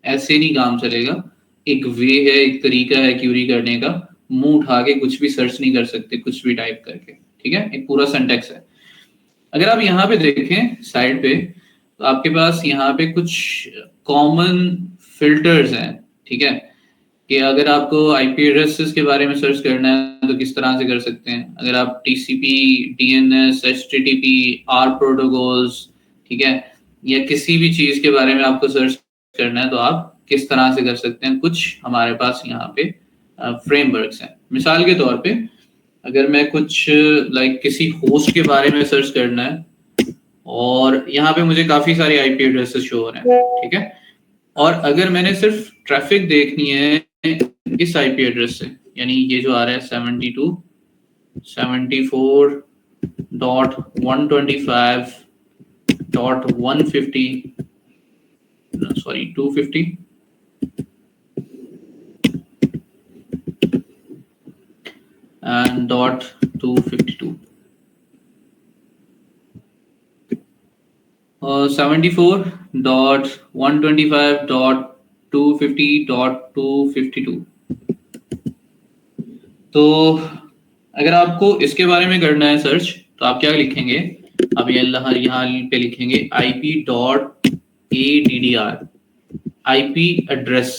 ऐसे नहीं काम चलेगा, एक वे है, एक तरीका है क्यूरी करने का, मुंह उठा के कुछ भी सर्च नहीं कर सकते कुछ भी टाइप करके, ठीक है। एक पूरा सिंटैक्स है। अगर आप यहाँ पे देखें साइड पे तो आपके पास यहाँ पे कुछ कॉमन फिल्टर्स हैं, ठीक है, कि अगर आपको आईपी एड्रेसेस के बारे में सर्च करना है तो किस तरह से कर सकते हैं। अगर आप TCP, DNS, HTTP, R protocols, ठीक है, या किसी भी चीज के बारे में आपको सर्च करना है तो आप किस तरह से कर सकते हैं। कुछ हमारे पास यहाँ पे फ्रेमवर्क्स हैं। मिसाल के तौर पे अगर मैं कुछ लाइक किसी होस्ट के बारे में सर्च करना है और यहाँ पे मुझे काफी सारे आईपी एड्रेसेस शो हो रहे हैं, ठीक है, और अगर मैंने सिर्फ ट्रैफिक देखनी है इस आईपी एड्रेस से, यानी ये जो आ रहा है 72 74.125.150 सॉरी 250 and .252 74.125.250.252। तो अगर आपको इसके बारे में करना है सर्च तो आप क्या लिखेंगे, अब यहाँ पे लिखेंगे IP.ADDR, IP एड्रेस,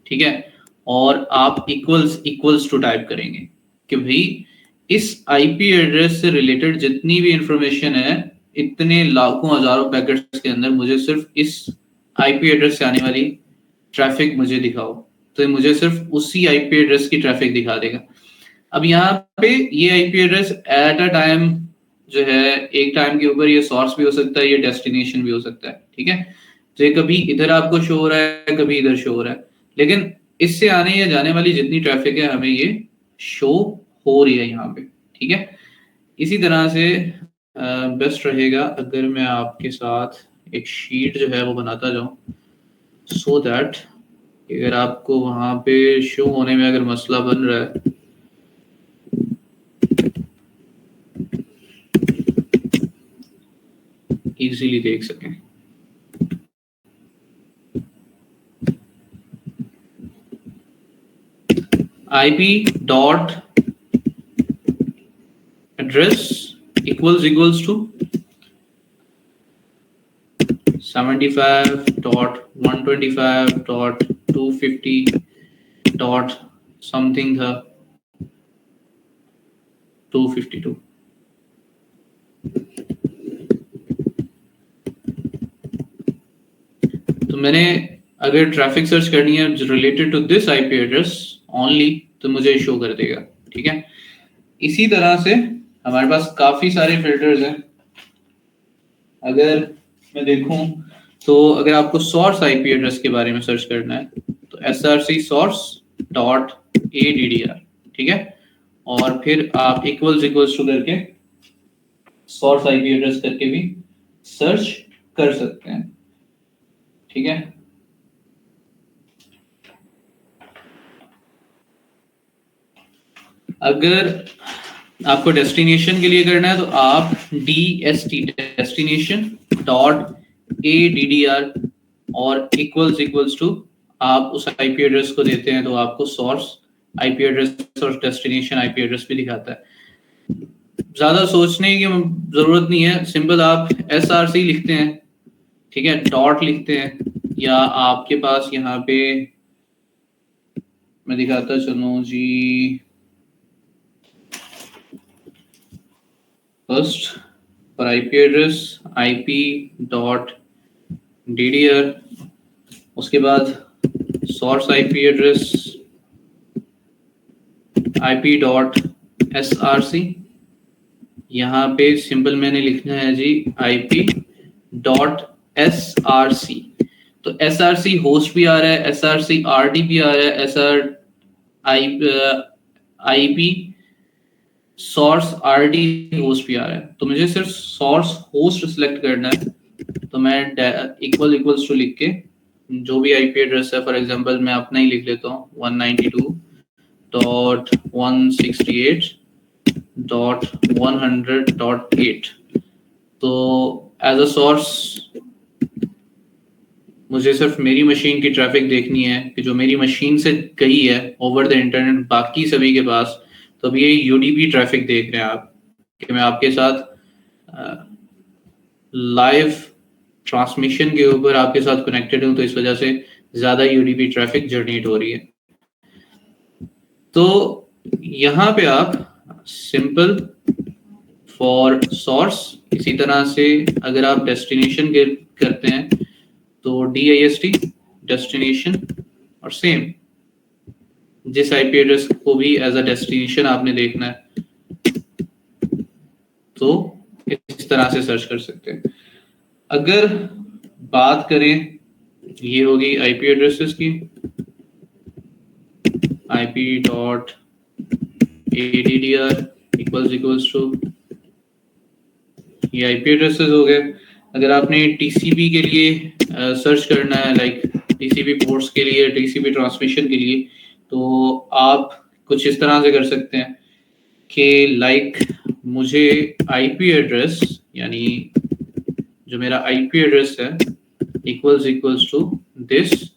ठीक है, और आप इक्वल्स टू टाइप करेंगे कि भाई इस IP एड्रेस से रिलेटेड जितनी भी इंफॉर्मेशन है, इतने लाखों हजारों पैकेट्स के अंदर मुझे सिर्फ इस IP एड्रेस से आने वाली ट्रैफिक मुझे दिखाओ, तो मुझे सिर्फ उसी IP एड्रेस की ट्रैफिक दिखा देगा। अब यहाँ पे ये IP address at a time जो है, एक टाइम के ऊपर ये सोर्स भी हो सकता है, ये डेस्टिनेशन भी हो सकता है, ठीक है। तो ये कभी इधर आपको शो हो रहा है, कभी इधर शो हो रहा है, लेकिन इससे आने या जाने वाली जितनी ट्रैफिक है हमें ये शो हो रही है यहाँ पे, ठीक है। इसी तरह से बेस्ट रहेगा अगर मैं आपके साथ एक शीट जो है वो बनाता जाऊं, सो दैट अगर आपको वहां पे शो होने में अगर मसला बन रहा है इजीली देख सकें। IP dot address equals to 75.125.250 dot something था 252। तो मैंने अगर ट्रैफिक सर्च करनी है related to this IP address only, तो मुझे शो कर देगा, ठीक है। इसी तरह से हमारे पास काफी सारे फिल्टर्स हैं। अगर मैं देखूं तो अगर आपको सोर्स IP एड्रेस के बारे में सर्च करना है तो src source dot addr, ठीक है, और फिर आप इक्वल्स टू करके सोर्स IP एड्रेस करके भी सर्च कर सकते हैं, ठीक है। अगर आपको डेस्टिनेशन के लिए करना है तो आप DST डेस्टिनेशन डॉट ADDR और इक्वल्स टू आप उस IP एड्रेस को देते हैं तो आपको सोर्स IP एड्रेस और डेस्टिनेशन IP एड्रेस भी दिखाता है। ज्यादा सोचने की जरूरत नहीं है, सिंपल आप SRC लिखते हैं, ठीक है, डॉट लिखते हैं, या आपके पास यहाँ पे मैं दिखाता चलूं जी, first for IP address IP.DDR, उसके बाद source IP address IP.SRC, यहाँ पे सिंपल मैंने लिखना है जी IP.SRC। तो SRC होस्ट भी आ रहा है, SRC RD भी आ रहा है, IP सोर्स RD होस्ट भी आ रहा है। तो मुझे सिर्फ सोर्स होस्ट सिलेक्ट करना है, तो मैं इक्वल्स टू लिख के जो भी IP एड्रेस है, फॉर एग्जांपल मैं अपना ही लिख लेता हूँ 192.168.100.8। तो एज अ सोर्स मुझे सिर्फ मेरी मशीन की ट्रैफिक देखनी है कि जो मेरी मशीन से गई है ओवर द इंटरनेट बाकी सभी के पास। तो अब ये UDP ट्रैफिक देख रहे हैं आप कि मैं आपके साथ लाइव ट्रांसमिशन के ऊपर आपके साथ कनेक्टेड हूं, तो इस वजह से ज्यादा UDP ट्रैफिक जनरेट हो रही है। तो यहाँ पे आप सिंपल फॉर सोर्स, इसी तरह से अगर आप डेस्टिनेशन के करते हैं तो DIST डेस्टिनेशन, और सेम जिस IP एड्रेस को भी एज अ डेस्टिनेशन आपने देखना है तो इस तरह से सर्च कर सकते हैं। अगर बात करें, ये होगी IP एड्रेसेस की, IP.ADDR इक्वल्स टू ये IP एड्रेसेस हो गए। अगर आपने TCP के लिए सर्च करना है, लाइक TCP पोर्ट्स के लिए, TCP ट्रांसमिशन के लिए, तो आप कुछ इस तरह से कर सकते हैं कि लाइक मुझे IP एड्रेस, यानी जो मेरा IP एड्रेस है इक्वल्स टू दिस,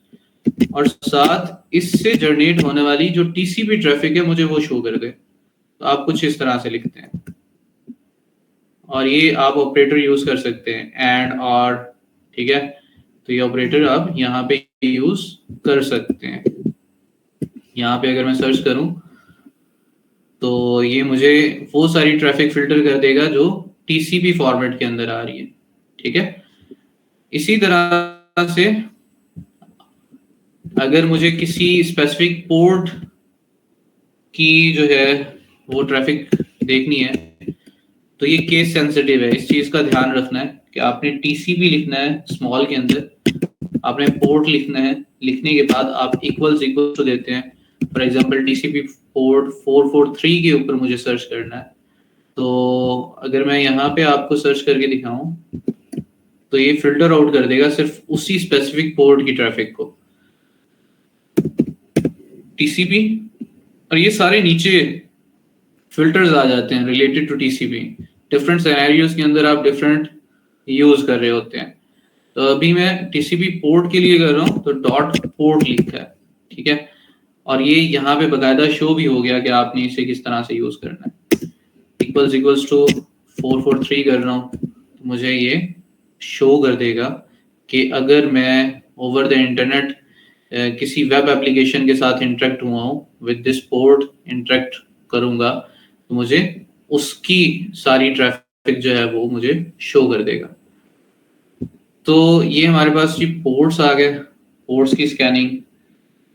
और साथ इससे जनरेट होने वाली जो TCP ट्रैफिक है मुझे वो शो कर दे। तो आप कुछ इस तरह से लिखते हैं और ये आप ऑपरेटर यूज कर सकते हैं एंड और, ठीक है। तो ये ऑपरेटर आप यहाँ पे यूज कर सकते हैं। यहाँ पे अगर मैं सर्च करूं तो ये मुझे वो सारी ट्रैफिक फिल्टर कर देगा जो टीसीपी फॉर्मेट के अंदर आ रही है, ठीक है। इसी तरह से अगर मुझे किसी स्पेसिफिक पोर्ट की जो है वो ट्रैफिक देखनी है तो ये केस सेंसिटिव है। इस चीज का ध्यान रखना है कि आपने टीसीपी लिखना है स्मॉल के अंदर, आपने पोर्ट लिखना है, लिखने के बाद आप इक्वल्स इक्वल टू देते हैं। फॉर एग्जांपल टीसीपी पोर्ट 443 के ऊपर मुझे सर्च करना है, तो अगर मैं यहाँ पे आपको सर्च करके दिखाऊं तो ये फिल्टर आउट कर देगा सिर्फ उसी स्पेसिफिक पोर्ट की ट्रैफिक को, टीसीपी। और ये सारे नीचे फिल्टर्स आ जाते हैं related to TCP. Different scenarios के अंदर आप डिफरेंट यूज कर रहे होते हैं। तो अभी मैं टीसीपी पोर्ट के लिए कर रहा हूँ तो डॉट पोर्ट लिखा है, ठीक है। और ये यहाँ पे बकायदा शो भी हो गया कि आपने इसे किस तरह से यूज करना है। इक्वल्स इक्वल्स टू 443 कर रहा हूँ तो मुझे ये शो कर देगा कि अगर मैं ओवर द इंटरनेट किसी वेब एप्लीकेशन के साथ इंटरेक्ट हुआ हूँ, विद दिस पोर्ट इंटरेक्ट करूंगा तो मुझे उसकी सारी ट्रैफिक जो है वो मुझे शो कर देगा। तो ये हमारे पास ये पोर्ट्स आ गए, पोर्ट्स की स्कैनिंग।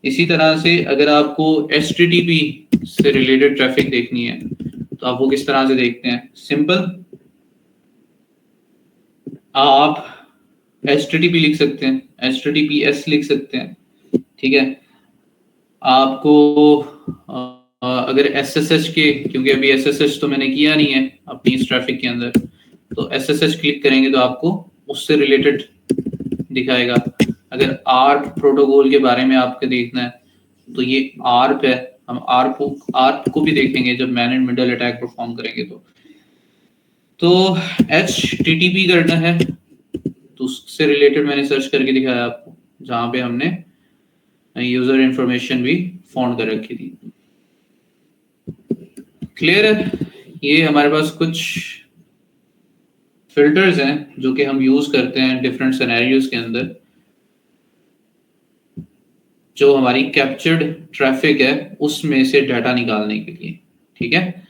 इसी तरह से अगर आपको HTTP से रिलेटेड ट्रैफिक देखनी है तो आप वो किस तरह से देखते हैं? सिंपल, आप HTTP लिख सकते हैं, HTTPS लिख सकते हैं, ठीक है। आपको अगर SSH के, क्योंकि अभी SSH तो मैंने किया नहीं है अपनी इस ट्रैफिक के अंदर, तो SSH क्लिक करेंगे तो आपको उससे रिलेटेड दिखाएगा। अगर ARP प्रोटोकॉल के बारे में आपको देखना है तो ये ARP है, हम ARP को भी देखेंगे जब man in middle attack perform करेंगे। तो HTTP करना है तो उससे रिलेटेड मैंने सर्च करके दिखाया आपको, जहां पे हमने यूजर इंफॉर्मेशन भी फाउंड कर रखी थी। क्लियर है? ये हमारे पास कुछ फिल्टर्स हैं जो कि हम यूज करते हैं डिफरेंट सिनेरियोज के अंदर, जो हमारी कैप्चर्ड ट्रैफिक है उसमें से डाटा निकालने के लिए, ठीक है।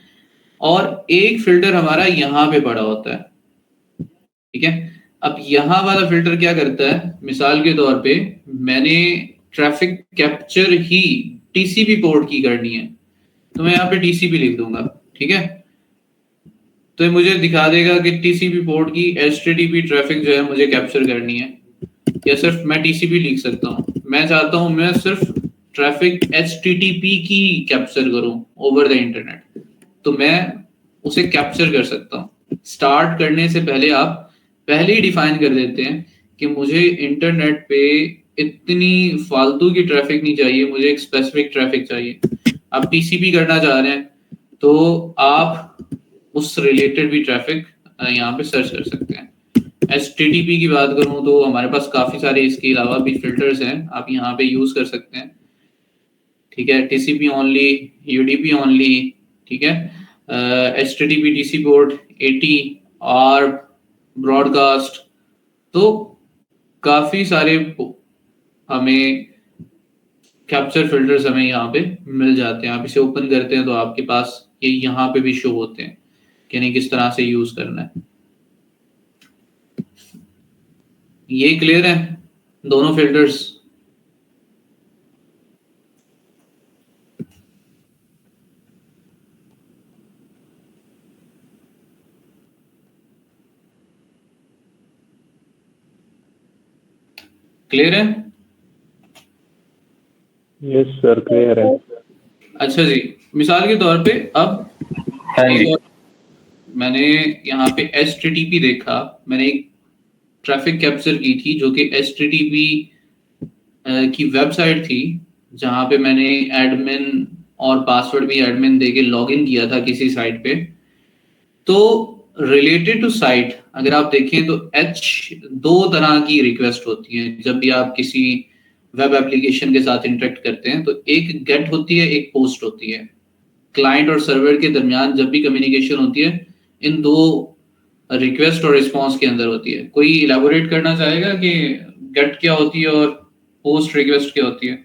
और एक फिल्टर हमारा यहाँ पे पड़ा होता है, ठीक है। अब यहाँ वाला फिल्टर क्या करता है? मिसाल के तौर पे मैंने ट्रैफिक कैप्चर ही टीसीपी पोर्ट की करनी है तो मैं यहाँ पे टीसीपी लिख दूंगा, ठीक है। तो ये मुझे दिखा देगा कि टीसीपी पोर्ट की HTTP ट्रैफिक जो है मुझे कैप्चर करनी है, या सिर्फ मैं टीसीपी लिख सकता हूँ। मैं चाहता हूँ मैं सिर्फ ट्रैफिक HTTP की कैप्चर करूँ ओवर द इंटरनेट, तो मैं उसे कैप्चर कर सकता हूँ। स्टार्ट करने से पहले आप पहले ही डिफाइन कर देते हैं कि मुझे इंटरनेट पे इतनी फालतू की ट्रैफिक नहीं चाहिए, मुझे एक स्पेसिफिक ट्रैफिक चाहिए। आप टीसीपी करना चाह रहे हैं तो आप उस रिलेटेड भी ट्रैफिक यहाँ पे सर्च कर सकते हैं। HTTP की बात करूं तो हमारे पास काफी सारे इसके अलावा भी फिल्टर्स हैं, आप यहाँ पे यूज कर सकते हैं, ठीक है। TCP ओनली, UDP ओनली, ठीक है। HTTP DC port 80, ARP, broadcast, तो काफी सारे हमें कैप्चर फिल्टर्स हमें यहाँ पे मिल जाते हैं। आप इसे ओपन करते हैं तो आपके पास ये यहाँ पे भी शो होते हैं कि नहीं किस तरह से यूज करना है। ये क्लियर है दोनों फिल्टर्स? क्लियर है? यस सर, क्लियर है। अच्छा जी, मिसाल के तौर पे अब मैंने यहाँ पे HTTP देखा, मैंने एक ट्रैफिक कैप्चर की थी जो कि HTTP की वेबसाइट थी, जहां पे मैंने एडमिन और पासवर्ड भी एडमिन देके लॉगिन किया था किसी साइट पे। तो रिलेटेड टू साइट अगर आप देखें तो दो तरह की रिक्वेस्ट होती है जब भी आप किसी वेब एप्लीकेशन के साथ इंटरेक्ट करते हैं। तो एक गेट होती है, एक पोस्ट होती है। क्लाइंट और सर्वर के दरमियान जब भी कम्युनिकेशन होती है, इन दो रिक्वेस्ट और रिस्पॉन्स के अंदर होती है। कोई इलेबोरेट करना चाहेगा कि गेट क्या होती है और पोस्ट रिक्वेस्ट क्या होती है?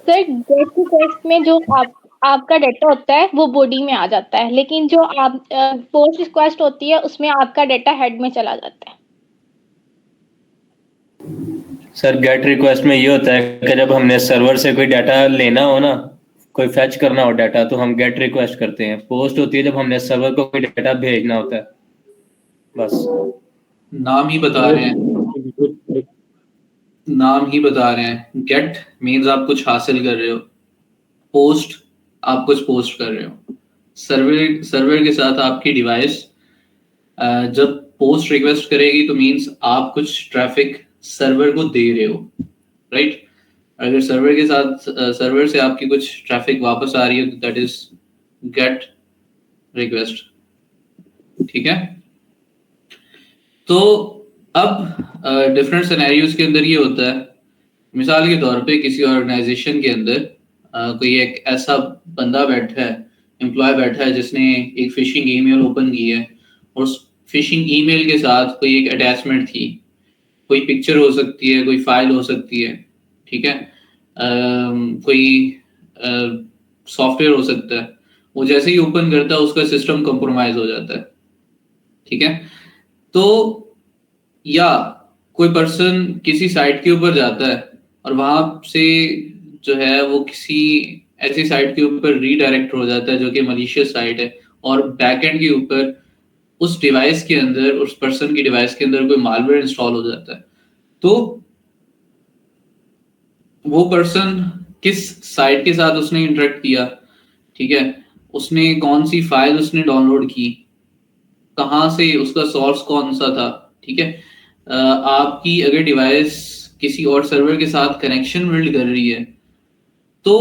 सर गेट रिक्वेस्ट में जो आपका डाटा होता है वो बॉडी में आ जाता है, लेकिन जो आप पोस्ट रिक्वेस्ट होती है उसमें आपका डाटा हेड में चला जाता है। सर गेट रिक्वेस्ट में ये होता है कि जब हमने सर्वर से कोई डाटा लेना हो ना, कोई फैच करना हो डाटा, तो हम गेट रिक्वेस्ट करते हैं। पोस्ट होती है जब हमने सर्वर को कोई डाटा भेजना होता है। बस नाम ही बता रहे हैं, नाम ही बता रहे हैं। गेट मीन्स आप कुछ हासिल कर रहे हो, पोस्ट आप कुछ पोस्ट कर रहे हो। सर्वर के साथ आपकी डिवाइस जब पोस्ट रिक्वेस्ट करेगी तो मीन्स आप कुछ ट्रैफिक सर्वर को दे रहे हो, राइट? अगर सर्वर के साथ सर्वर से आपकी कुछ ट्रैफिक वापस आ रही है तो दैट इज गेट रिक्वेस्ट, ठीक है? तो अब डिफरेंट सिनेरियोज के अंदर ये होता है, मिसाल के तौर पे किसी ऑर्गेनाइजेशन के अंदर कोई एक ऐसा बंदा बैठा है, एम्प्लॉय बैठा है जिसने एक फिशिंग ईमेल ओपन की है और उस फिशिंग ईमेल के साथ कोई एक अटैचमेंट थी, कोई पिक्चर हो सकती है, कोई फाइल हो सकती है, ठीक है, कोई सॉफ्टवेयर हो सकता है। वो जैसे ही ओपन करता है उसका सिस्टम कंप्रोमाइज हो जाता है, ठीक है? तो या कोई पर्सन किसी साइट के ऊपर जाता है और वहां से जो है वो किसी ऐसी साइट के ऊपर रीडायरेक्ट हो जाता है जो कि मलिशियस साइट है, और बैकएंड के ऊपर उस डिवाइस के अंदर, उस पर्सन की डिवाइस के अंदर कोई मालवेयर इंस्टॉल हो जाता है। तो वो पर्सन किस साइट के साथ उसने इंटरेक्ट किया, ठीक है, उसने कौन सी फाइल उसने डाउनलोड की, कहाँ से, उसका सोर्स कौन सा था, ठीक है? आपकी अगर डिवाइस किसी और सर्वर के साथ कनेक्शन बिल्ड कर रही है तो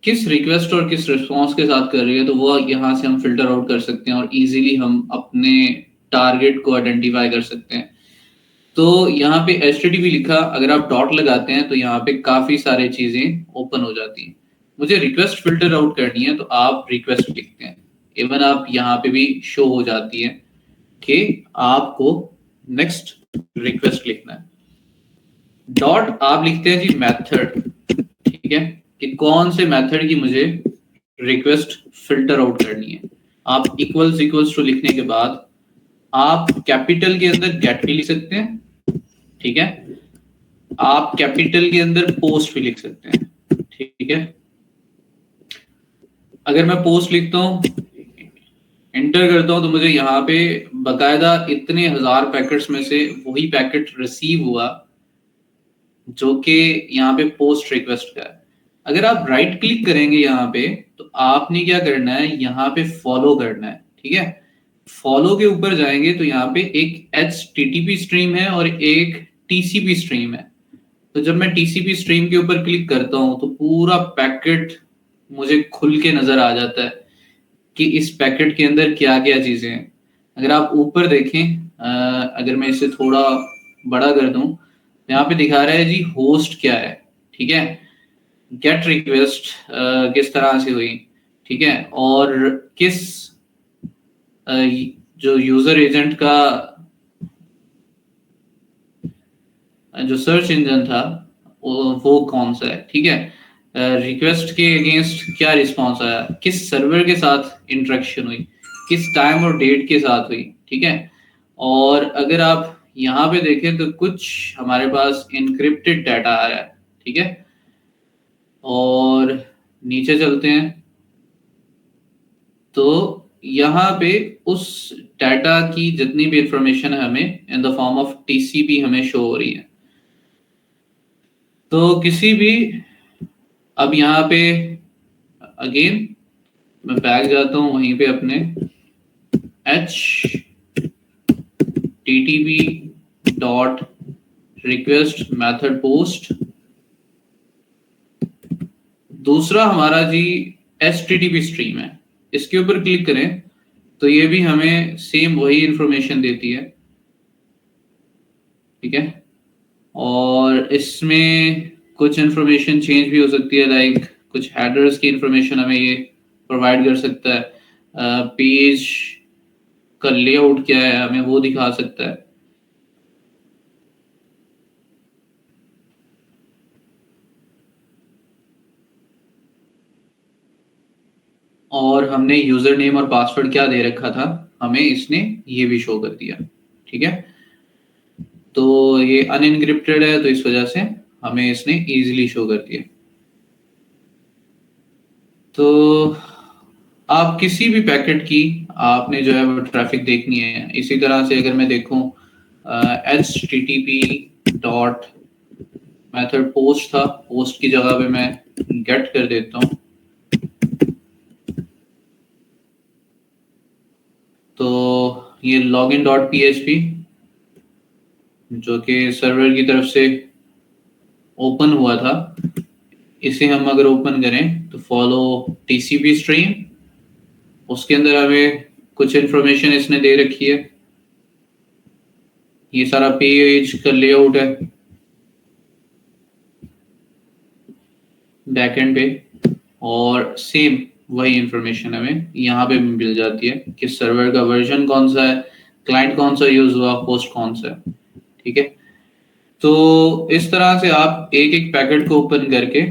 किस रिक्वेस्ट और किस रिस्पॉन्स के साथ कर रही है, तो वो यहाँ से हम फिल्टर आउट कर सकते हैं और इजीली हम अपने टारगेट को आइडेंटिफाई कर सकते हैं। तो यहाँ पे HTTP लिखा, अगर आप डॉट लगाते हैं तो यहाँ पे काफी सारी चीजें ओपन हो जाती हैं। मुझे रिक्वेस्ट फिल्टर आउट करनी है तो आप रिक्वेस्ट लिखते हैं, इवन आप यहाँ पे भी शो हो जाती है कि आपको नेक्स्ट रिक्वेस्ट लिखना है। डॉट आप लिखते हैं जी मेथड, ठीक है, कि कौन से मेथड की मुझे रिक्वेस्ट फिल्टर आउट करनी है। आप इक्वल्स टू लिखने के बाद आप कैपिटल के अंदर गेट भी लिख सकते हैं, ठीक है, आप कैपिटल के अंदर पोस्ट भी लिख सकते हैं, ठीक है। अगर मैं पोस्ट लिखता हूं, एंटर करता हूं, तो मुझे यहाँ पे बकायदा इतने हजार पैकेट्स में से वही पैकेट रिसीव हुआ जो कि यहाँ पे पोस्ट रिक्वेस्ट का है। अगर आप राइट क्लिक करेंगे यहाँ पे तो आपने क्या करना है, यहाँ पे फॉलो करना है, ठीक है। फॉलो के ऊपर जाएंगे तो यहाँ पे एक HTTP स्ट्रीम है और एक TCP स्ट्रीम है। तो जब मैं TCP स्ट्रीम के ऊपर क्लिक करता हूँ तो पूरा पैकेट मुझे खुल के नजर आ जाता है कि इस पैकेट के अंदर क्या क्या चीजें हैं। अगर आप ऊपर देखें, अगर मैं इसे थोड़ा बड़ा कर दूं, यहाँ पे दिखा रहा है जी होस्ट क्या है, ठीक है, गेट रिक्वेस्ट किस तरह से हुई, ठीक है, और किस जो यूजर एजेंट का जो सर्च इंजन था वो कौन सा है, ठीक है, रिक्वेस्ट के अगेंस्ट क्या रिस्पॉन्स आया, किस सर्वर के साथ इंटरेक्शन हुई, किस टाइम और डेट के साथ हुई, ठीक है। और अगर आप यहाँ पे देखें तो कुछ हमारे पास इनक्रिप्टेड डाटा आ रहा है, ठीक है। और नीचे चलते हैं तो यहाँ पे उस डाटा की जितनी भी इंफॉर्मेशन है हमें in the form of TCP हमें शो हो रही है। तो किसी भी, अब यहाँ पे अगेन मैं बैक जाता हूँ वहीं पे अपने HTTP dot request method post, दूसरा हमारा जी HTTP स्ट्रीम है, इसके ऊपर क्लिक करें तो ये भी हमें सेम वही इंफॉर्मेशन देती है, ठीक है। और इसमें कुछ इंफॉर्मेशन चेंज भी हो सकती है, लाइक कुछ हेडर्स की इंफॉर्मेशन हमें ये प्रोवाइड कर सकता है। पेज का लेआउट क्या है हमें वो दिखा सकता है। और हमने यूजर नेम और पासवर्ड क्या दे रखा था, हमें इसने ये भी शो कर दिया। ठीक है, तो ये अनइनक्रिप्टेड है तो इस वजह से हमें इसने इजीली शो कर दिया। तो आप किसी भी पैकेट की आपने जो है वो ट्रैफिक देखनी है। इसी तरह से अगर मैं देखूं http डॉट मेथड पोस्ट था, पोस्ट की जगह पे मैं गेट कर देता हूं, तो ये लॉगिन डॉट php जो कि सर्वर की तरफ से ओपन हुआ था, इसे हम अगर ओपन करें तो फॉलो टीसीपी स्ट्रीम, उसके अंदर हमें कुछ इंफॉर्मेशन इसने दे रखी है। ये सारा पेज का लेआउट है बैकएंड पे, और सेम वही इंफॉर्मेशन हमें यहाँ पे मिल जाती है कि सर्वर का वर्जन कौन सा है, क्लाइंट कौन सा यूज हुआ, होस्ट कौन सा है। ठीक है, तो इस तरह से आप एक एक पैकेट को ओपन करके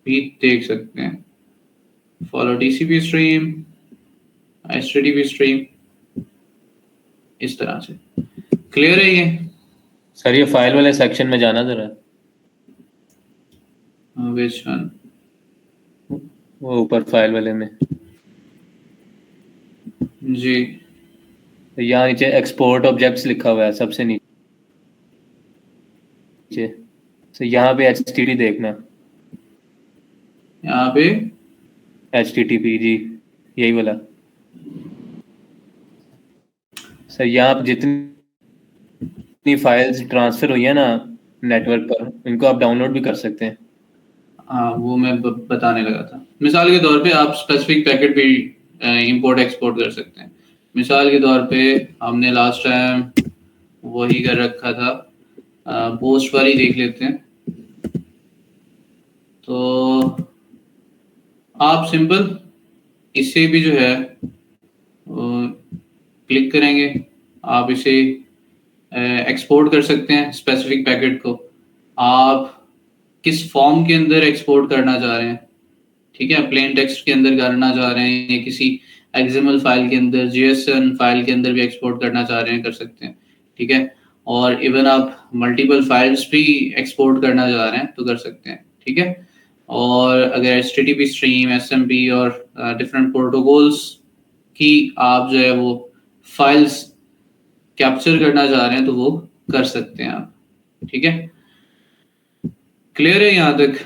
भी देख सकते हैं। Follow TCP stream, HTTP stream, इस तरह से। क्लियर है ये? सर ये फाइल वाले सेक्शन में जाना जरा, विच वन? वो ऊपर फाइल वाले में जी, तो यहाँ नीचे एक्सपोर्ट ऑब्जेक्ट्स लिखा हुआ है सबसे नीचे, तो यहाँ पे HTTP देखना, यहाँ पे HTTP जी यही वाला। सर यहाँ पे जितनी फाइल्स ट्रांसफर हुई है ना नेटवर्क पर, इनको आप डाउनलोड भी कर सकते हैं। हाँ, वो मैं बताने लगा था। मिसाल के तौर पे आप स्पेसिफिक पैकेट भी इंपोर्ट एक्सपोर्ट कर सकते हैं। मिसाल के तौर पे हमने लास्ट टाइम वही कर रखा था, पोस्ट वाली देख लेते हैं। तो आप सिंपल इसे भी जो है क्लिक करेंगे, आप इसे एक्सपोर्ट कर सकते हैं। स्पेसिफिक पैकेट को आप किस फॉर्म के अंदर एक्सपोर्ट करना चाह रहे हैं, ठीक है, प्लेन टेक्स्ट के अंदर करना चाह रहे हैं या किसी एक्सएमएल फाइल के अंदर, JSON फाइल के अंदर भी एक्सपोर्ट करना चाह रहे हैं, कर सकते हैं। ठीक है, और इवन आप मल्टीपल फाइल्स भी एक्सपोर्ट करना चाह रहे हैं तो कर सकते हैं। ठीक है, और अगर HTTP स्ट्रीम, SMP और डिफरेंट प्रोटोकॉल्स की आप जो है वो फाइल्स कैप्चर करना चाह रहे हैं तो वो कर सकते हैं आप। ठीक है, क्लियर है यहाँ तक?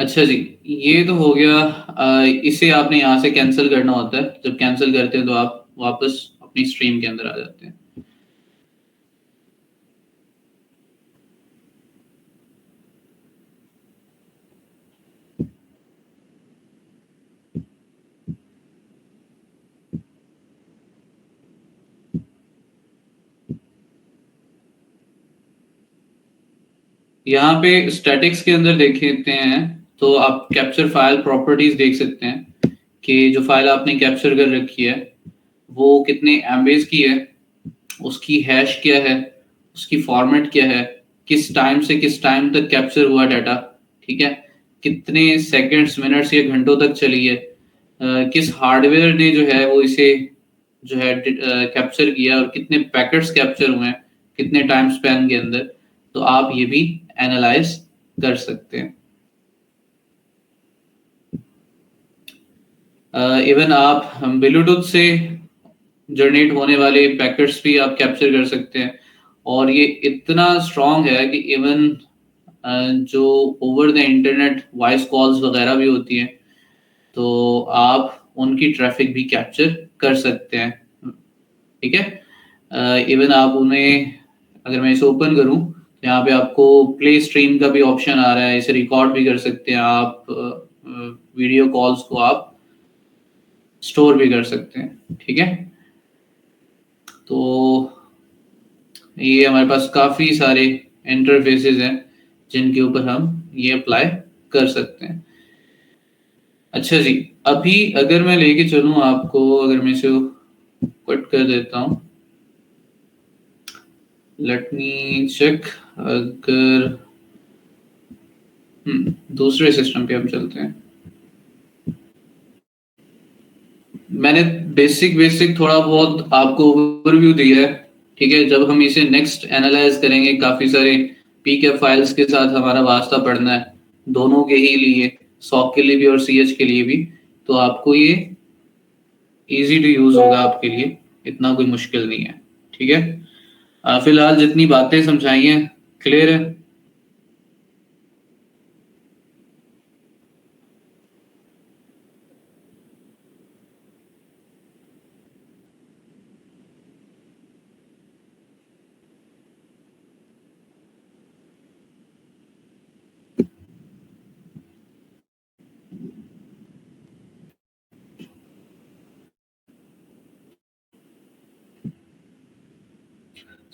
अच्छा जी, ये तो हो गया। इसे आपने यहाँ से कैंसिल करना होता है। जब कैंसिल करते हैं तो आप वापस अपनी स्ट्रीम के अंदर आ जाते हैं। यहाँ पे स्टैटिक्स के अंदर देखते हैं तो आप कैप्चर फाइल प्रॉपर्टीज देख सकते हैं कि जो फाइल आपने कैप्चर कर रखी है वो कितने एमबीज की है, उसकी हैश क्या है, उसकी फॉर्मेट क्या है, किस टाइम से किस टाइम तक कैप्चर हुआ डाटा, ठीक है, कितने सेकंड्स, मिनट्स या घंटों तक चली है, किस हार्डवेयर ने जो है वो इसे जो है कैप्चर किया और कितने पैकेट्स कैप्चर हुए हैं कितने टाइम स्पैन के अंदर। तो आप ये भी एनालाइज कर सकते हैं। इवन आप ब्लूटूथ से जनरेट होने वाले पैकेट्स भी आप कैप्चर कर सकते हैं, और ये इतना स्ट्रॉन्ग है कि इवन जो over the internet voice calls वगैरह भी होती हैं तो आप उनकी ट्रैफिक भी कैप्चर कर सकते हैं। ठीक है, इवन आप उन्हें, अगर मैं इसे ओपन करूं तो यहाँ पे आपको प्ले स्ट्रीम का भी ऑप्शन आ रहा है, इसे रिकॉर्ड भी कर सकते हैं आप, वीडियो कॉल्स को आप स्टोर भी कर सकते हैं। ठीक है, तो ये हमारे पास काफ़ी सारे इंटरफेसेस हैं जिनके ऊपर हम ये अप्लाई कर सकते हैं। अच्छा जी, अभी अगर मैं लेके चलूं आपको, अगर मैं इसे कट कर देता हूं, लेट मी चेक। अगर दूसरे सिस्टम पे हम चलते हैं। मैंने बेसिक थोड़ा बहुत आपको ओवरव्यू दिया है, ठीक है। जब हम इसे नेक्स्ट एनालाइज करेंगे, काफी सारे पीके फाइल्स के साथ हमारा वास्ता पड़ना है, दोनों के ही लिए, सॉक के लिए भी और सीएच के लिए भी, तो आपको ये इजी टू यूज होगा आपके लिए, इतना कोई मुश्किल नहीं है, ठीक है। फिलहाल जितनी बातें समझाई हैं क्लियर है।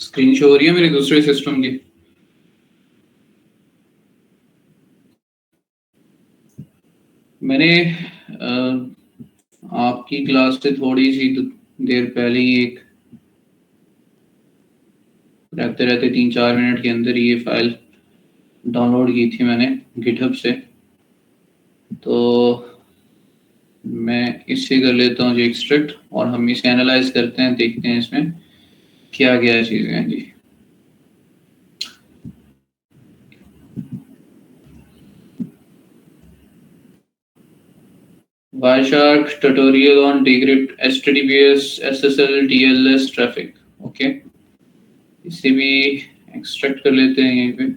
स्क्रीन शो हो रही है मेरे दूसरे सिस्टम की। मैंने आपकी क्लास से थोड़ी सी देर पहले ही एक रहते रहते 3-4 मिनट के अंदर ये फाइल डाउनलोड की थी मैंने गिटहब से, तो मैं इससे कर लेता हूँ जी एक्सट्रैक्ट, और हम इसे एनालाइज करते हैं, देखते हैं इसमें क्या क्या चीजें हैं जी। Wireshark tutorial on decrypt HTTPS SSL TLS traffic. Okay, इसे भी एक्सट्रैक्ट कर लेते हैं यहीं पे।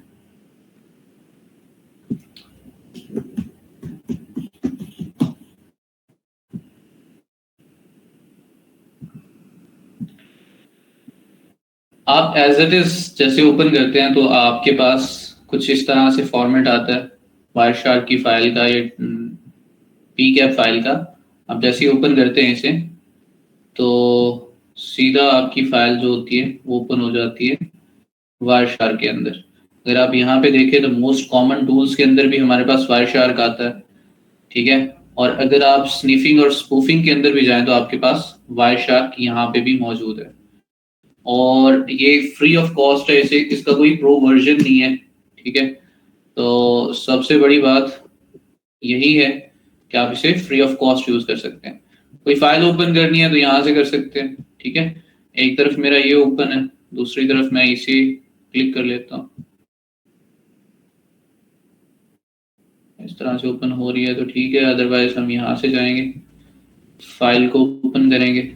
आप एज इट इज जैसे ओपन करते हैं तो आपके पास कुछ इस तरह से फॉर्मेट आता है वायरशार्क की फाइल का, ये पीकैप फाइल का। आप जैसे ही ओपन करते हैं इसे तो सीधा आपकी फाइल जो होती है वो ओपन हो जाती है वायरशार्क के अंदर। अगर आप यहाँ पे देखें तो मोस्ट कॉमन टूल्स के अंदर भी हमारे पास वायरशार्क आता है, ठीक है। और अगर आप स्निफिंग और स्पूफिंग के अंदर भी जाएं तो आपके पास वायरशार्क यहाँ पे भी मौजूद है, और ये फ्री ऑफ कॉस्ट है, इसे इसका कोई प्रो वर्जन नहीं है, ठीक है। तो सबसे बड़ी बात यही है कि आप इसे फ्री ऑफ कॉस्ट यूज कर सकते हैं। कोई फाइल ओपन करनी है तो यहाँ से कर सकते हैं, ठीक है। एक तरफ मेरा ये ओपन है, दूसरी तरफ मैं इसे क्लिक कर लेता हूँ, इस तरह से ओपन हो रही है तो ठीक है। अदरवाइज हम यहाँ से जाएंगे, फाइल को ओपन करेंगे।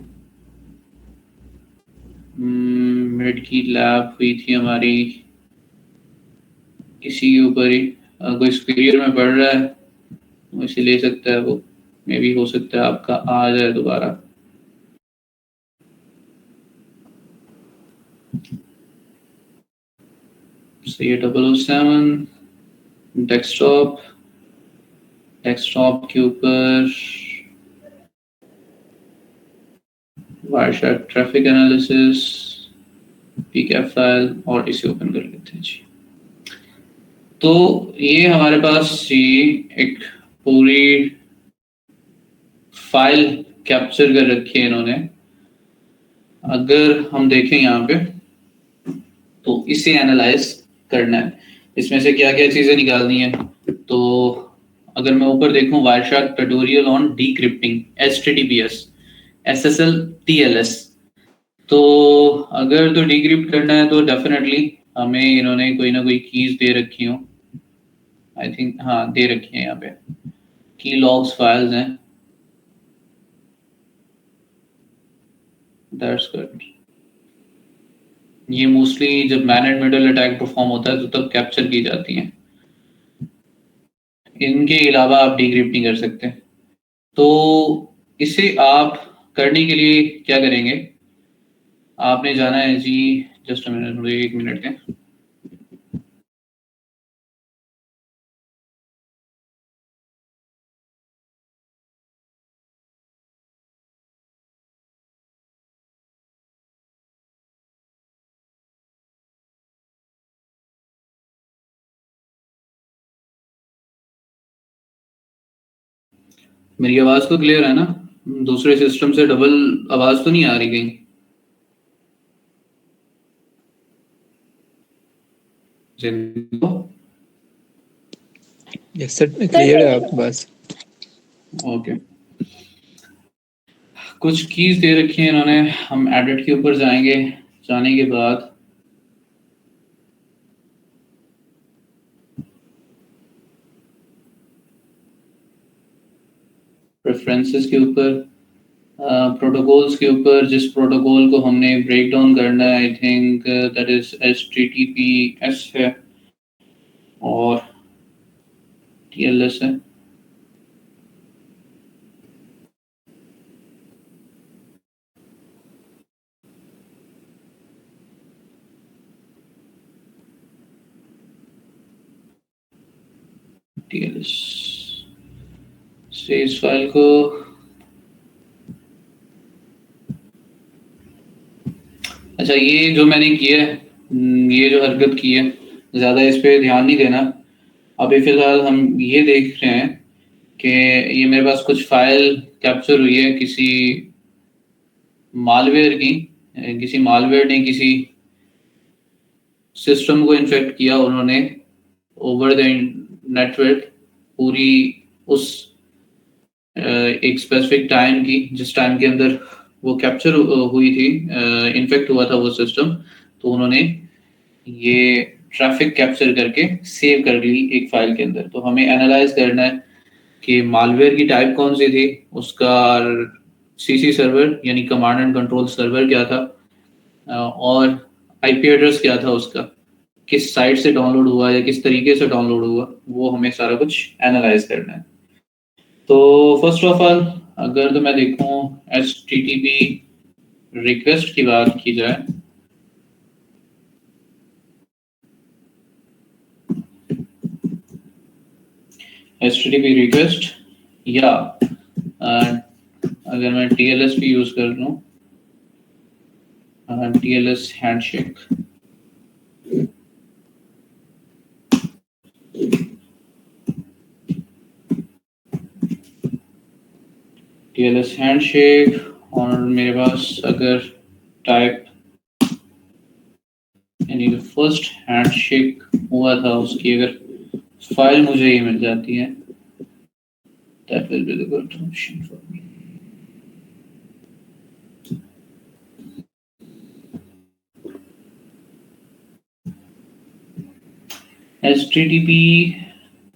मिड की लैब हुई थी हमारी इसी के ऊपर ही। कोई सुपीरियर में पढ़ रहा है वो इसे ले सकता है, वो मे भी हो सकता है आपका आ जाए दोबारा। ये 007 डेस्कटॉप, डेस्कटॉप के ऊपर वायरशार्क ट्रैफिक एनालिसिस पीकैप फाइल, और इसे ओपन कर लेते हैं जी। तो ये हमारे पास ये एक पूरी फाइल कैप्चर कर रखी है इन्होंने। अगर हम देखें यहाँ पे तो इसे एनालाइज करना है, इसमें से क्या क्या चीजें निकालनी है। तो अगर मैं ऊपर देखूं Wireshark tutorial on decrypting HTTPS SSL TLS, तो अगर तो डिक्रिप्ट करना है तो डेफिनेटली हमें इन्होंने कोई ना कोई कीज दे रखी हो, आई थिंक हाँ दे रखी है यहाँ पे, की लॉग्स फाइल्स हैं। That's good. ये मोस्टली जब man and middle attack perform होता है तो तब कैप्चर की जाती हैं। इनके अलावा आप डिक्रिप्ट नहीं कर सकते। तो इसे आप करने के लिए क्या करेंगे, आपने जाना है जी, जस्ट मिनट, 1 मिनट के। मेरी आवाज तो क्लियर है ना? दूसरे सिस्टम से डबल आवाज तो नहीं आ रही कहीं? जिनको यस सर, क्लियर है आप बस। ओके, कुछ कीज दे रखी है इन्होंने, हम एडिट के ऊपर जाएंगे। जाने के बाद प्रेफरेंसेस के ऊपर, प्रोटोकॉल्स के ऊपर, जिस प्रोटोकॉल को हमने ब्रेक डाउन करना है, I think that is HTTPS है और TLS है। TLS से इस फाइल को अच्छा, ये जो मैंने किया है, ये जो हरकत की है, ज़्यादा इस पे ध्यान नहीं देना। अभी फिलहाल हम ये देख रहे हैं कि ये मेरे पास कुछ फाइल कैप्चर हुई है किसी मालवेयर की। किसी मालवेयर ने किसी सिस्टम को इन्फेक्ट किया, उन्होंने ओवर द नेटवर्क पूरी उस एक स्पेसिफिक टाइम की, जिस टाइम के अंदर वो कैप्चर हुई थी, इन्फेक्ट हुआ था वो सिस्टम, तो उन्होंने ये ट्रैफिक कैप्चर करके सेव कर ली एक फाइल के अंदर। तो हमें एनालाइज करना है कि मालवेयर की टाइप कौन सी थी, उसका CC सर्वर यानी कमांड एंड कंट्रोल सर्वर क्या था, और IP एड्रेस क्या था उसका, किस साइट से डाउनलोड हुआ या किस तरीके से डाउनलोड हुआ, वो हमें सारा कुछ एनालाइज करना है। तो फर्स्ट ऑफ ऑल अगर तो मैं देखूं HTTP रिक्वेस्ट की बात की जाए, HTTP रिक्वेस्ट या अगर मैं TLS भी यूज कर लूं, TLS हैंडशेक, TLS हैंडशेक, और मेरे पास अगर टाइप यानी जो फर्स्ट हैंडशेक हुआ था उसकी अगर फाइल मुझे ये मिल जाती है, that will be the good option for me. HTTP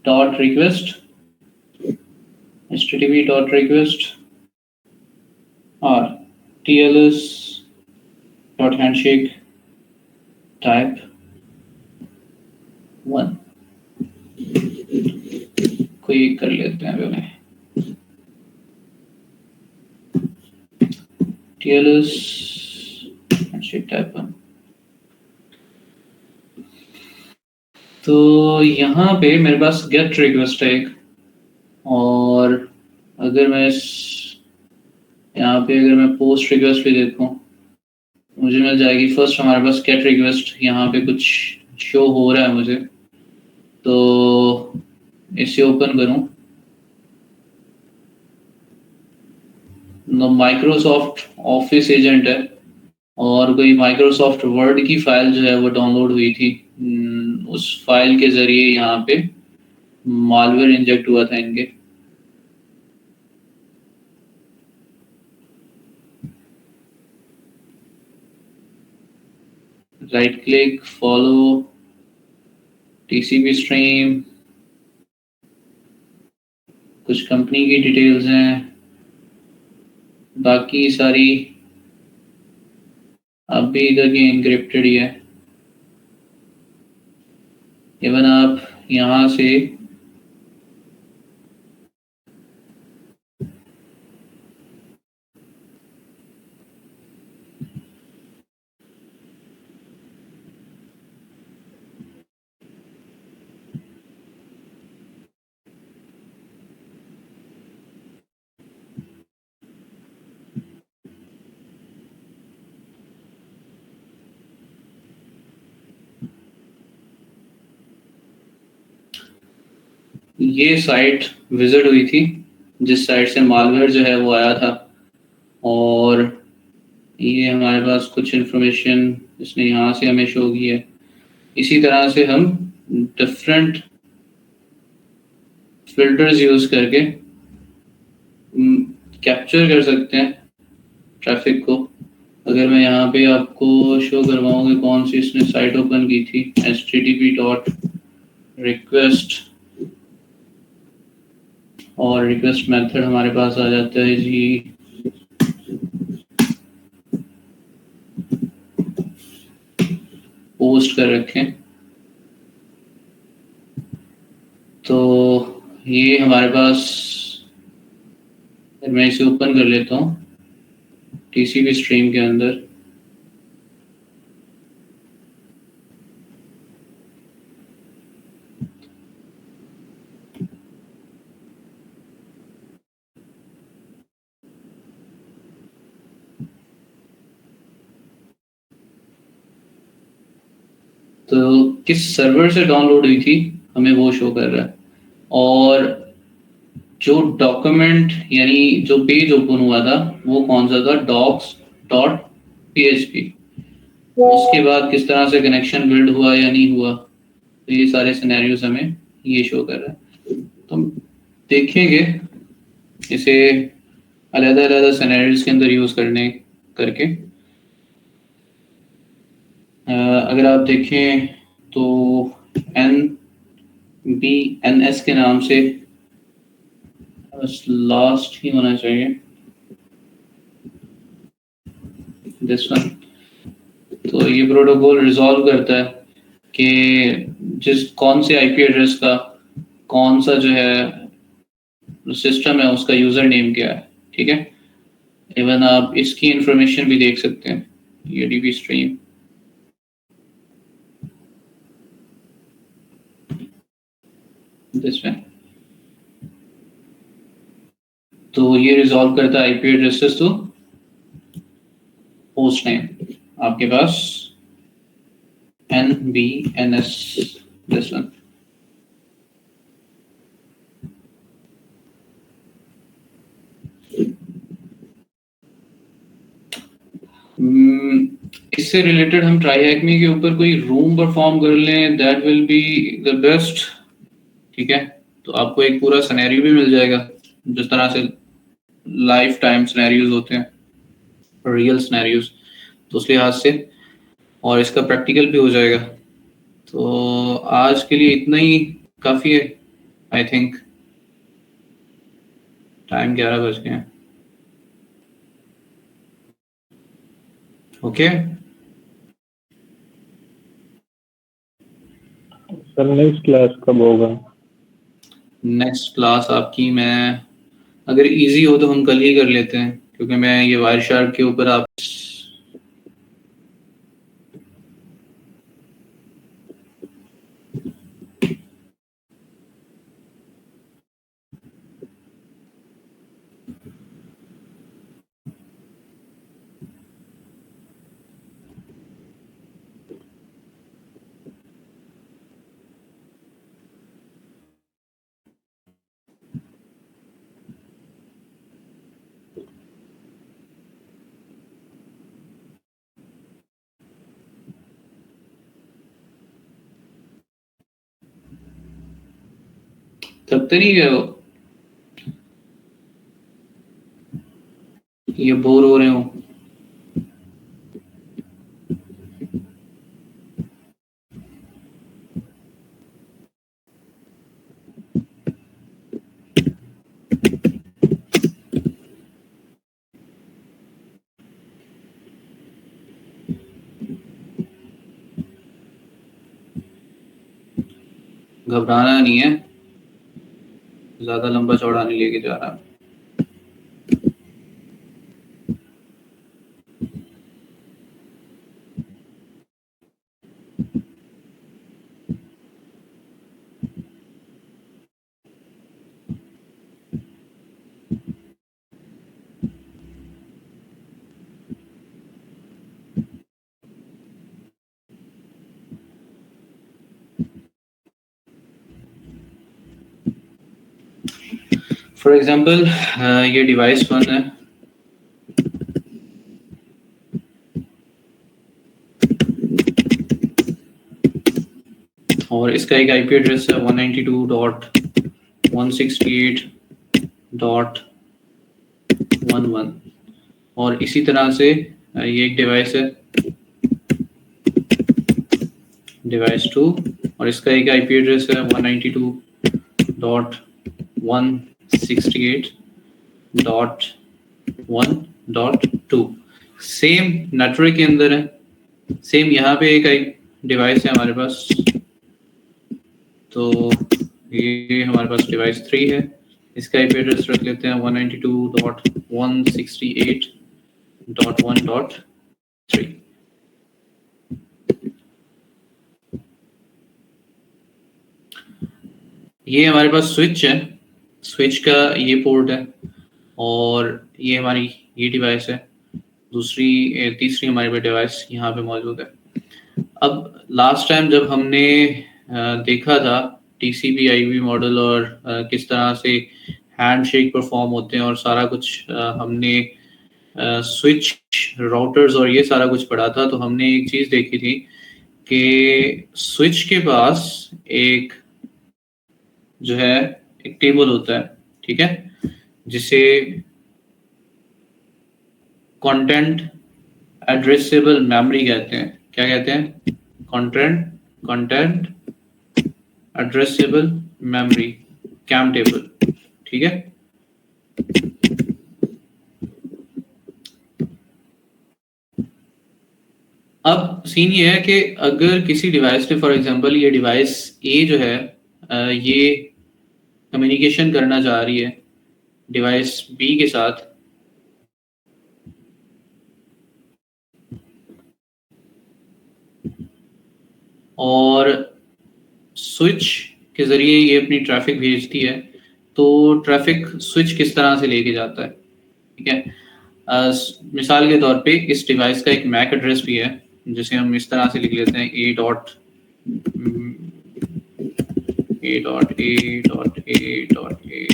dot request or TLS dot handshake type 1 कोई एक कर लेते हैं पहले। TLS handshake type 1। तो यहाँ पे मेरे पास गेट रिक्वेस्ट है एक, और अगर मैं यहाँ पे अगर मैं पोस्ट रिक्वेस्ट भी देखूं, मुझे मिल जाएगी फर्स्ट हमारे पास गेट रिक्वेस्ट, यहाँ पे कुछ शो हो रहा है मुझे, तो इसे ओपन करूं, माइक्रोसॉफ्ट ऑफिस एजेंट है और कोई माइक्रोसॉफ्ट वर्ड की फाइल जो है वो डाउनलोड हुई थी, उस फाइल के जरिए यहाँ पे मालवेयर इंजेक्ट हुआ था इनके। Right click, follow TCP stream, कुछ कंपनी की डिटेल्स हैं, बाकी सारी अब भी इधर की एनक्रिप्टेड ही है। इवन आप यहाँ से ये साइट विजिट हुई थी जिस साइड से मालवेयर जो है वो आया था, और ये हमारे पास कुछ इंफॉर्मेशन इसने यहाँ से हमें शो की है। इसी तरह से हम डिफरेंट फिल्टर्स यूज करके कैप्चर कर सकते हैं ट्रैफिक को। अगर मैं यहाँ पे आपको शो करवाऊँ कि कौन सी इसने साइट ओपन की थी, http.request, और रिक्वेस्ट मेथड हमारे पास आ जाता है जी पोस्ट कर रखें। तो ये हमारे पास, मैं इसे ओपन कर लेता हूँ टीसीपी स्ट्रीम के अंदर। तो किस सर्वर से डाउनलोड हुई थी हमें वो शो कर रहा है, और जो डॉक्यूमेंट यानी जो पेज ओपन हुआ था वो कौन सा था, docs.php। उसके बाद किस तरह से कनेक्शन बिल्ड हुआ या नहीं हुआ, तो ये सारे सिनेरियोज हमें ये शो कर रहा है। तो हम देखेंगे इसे अलग-अलग सिनेरियोज के अंदर यूज करके। अगर आप देखें तो NBNS के नाम से लास्ट ही होना चाहिए, दिस वन। तो ये प्रोटोकॉल रिजॉल्व करता है कि कौन से आईपी एड्रेस का कौन सा जो है सिस्टम है उसका यूजर नेम क्या है, ठीक है। इवन आप इसकी इंफॉर्मेशन भी देख सकते हैं, ये डीबी स्ट्रीम। This one. तो ये रिजॉल्व करता है IP addresses to host name आपके पास NBNS, दिस वन। इससे रिलेटेड हम ट्राई हैकमी के ऊपर कोई रूम परफॉर्म कर लें, that will be the best, ठीक है। तो आपको एक पूरा सिनेरियो भी मिल जाएगा, जिस तरह से लाइफ टाइम सिनेरियोज होते हैं, रियल सिनेरियोज, तो उस लिहाज से, और इसका प्रैक्टिकल भी हो जाएगा। तो आज के लिए इतना ही काफ़ी है आई थिंक। टाइम 11 बज गए हैं। ओके, सर नेक्स्ट क्लास कब होगा? नेक्स्ट क्लास आपकी, मैं अगर इजी हो तो हम कल ही कर लेते हैं, क्योंकि मैं ये वायर शार्क के ऊपर आप तब तो नहीं गए हो, ये बोर हो रहे हो। घबराना नहीं है, ज्यादा लंबा चौड़ा नहीं लेके जा रहा। फॉर एग्जांपल ये डिवाइस 1 है, और इसका एक आईपी एड्रेस है 192.168.11, और इसी तरह से ये एक डिवाइस है डिवाइस 2, और इसका एक आईपी एड्रेस है 192.168.1.2। सेम नेटवर्क के अंदर है, सेम यहाँ पे एक डिवाइस है हमारे पास, तो ये हमारे पास डिवाइस 3 है, इसका आईपी एड्रेस रख लेते हैं 192.168.1.3। ये हमारे पास स्विच है, स्विच का ये पोर्ट है, और ये हमारी ये डिवाइस है, तीसरी हमारे पे डिवाइस यहाँ पे मौजूद है। अब लास्ट टाइम जब हमने देखा था TCP/IP मॉडल और किस तरह से हैंडशेक परफॉर्म होते हैं और सारा कुछ हमने स्विच, राउटर्स और ये सारा कुछ पढ़ा था, तो हमने एक चीज़ देखी थी कि स्विच के पास एक जो है एक टेबल होता है, ठीक है, जिसे कंटेंट एड्रेसेबल मेमोरी कहते हैं। क्या कहते हैं? Content addressable memory, CAM table, ठीक है। अब सीन ये है कि अगर किसी डिवाइस ने, फॉर एग्जांपल ये डिवाइस ए जो है ये कम्युनिकेशन करना चाह रही है डिवाइस बी के साथ, और स्विच के जरिए ये अपनी ट्रैफिक भेजती है, तो ट्रैफिक स्विच किस तरह से लेके जाता है, ठीक है। मिसाल के तौर पे इस डिवाइस का एक मैक एड्रेस भी है, जिसे हम इस तरह से लिख लेते हैं A.A.A.A.A.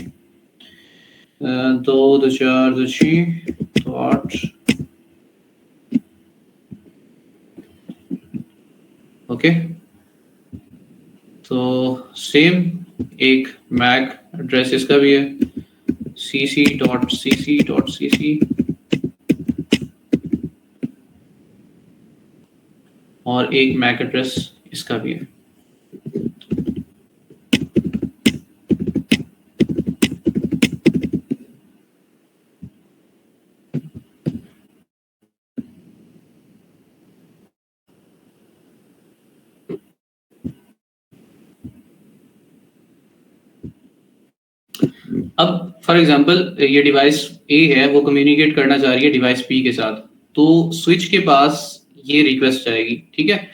2.2.4.6. ओके, तो सेम एक मैक एड्रेस इसका भी है cc.cc.cc, और एक मैक एड्रेस इसका भी है। अब फॉर एग्जांपल ये डिवाइस ए है, वो कम्युनिकेट करना चाह रही है डिवाइस बी के साथ, तो स्विच के पास ये रिक्वेस्ट जाएगी, ठीक है,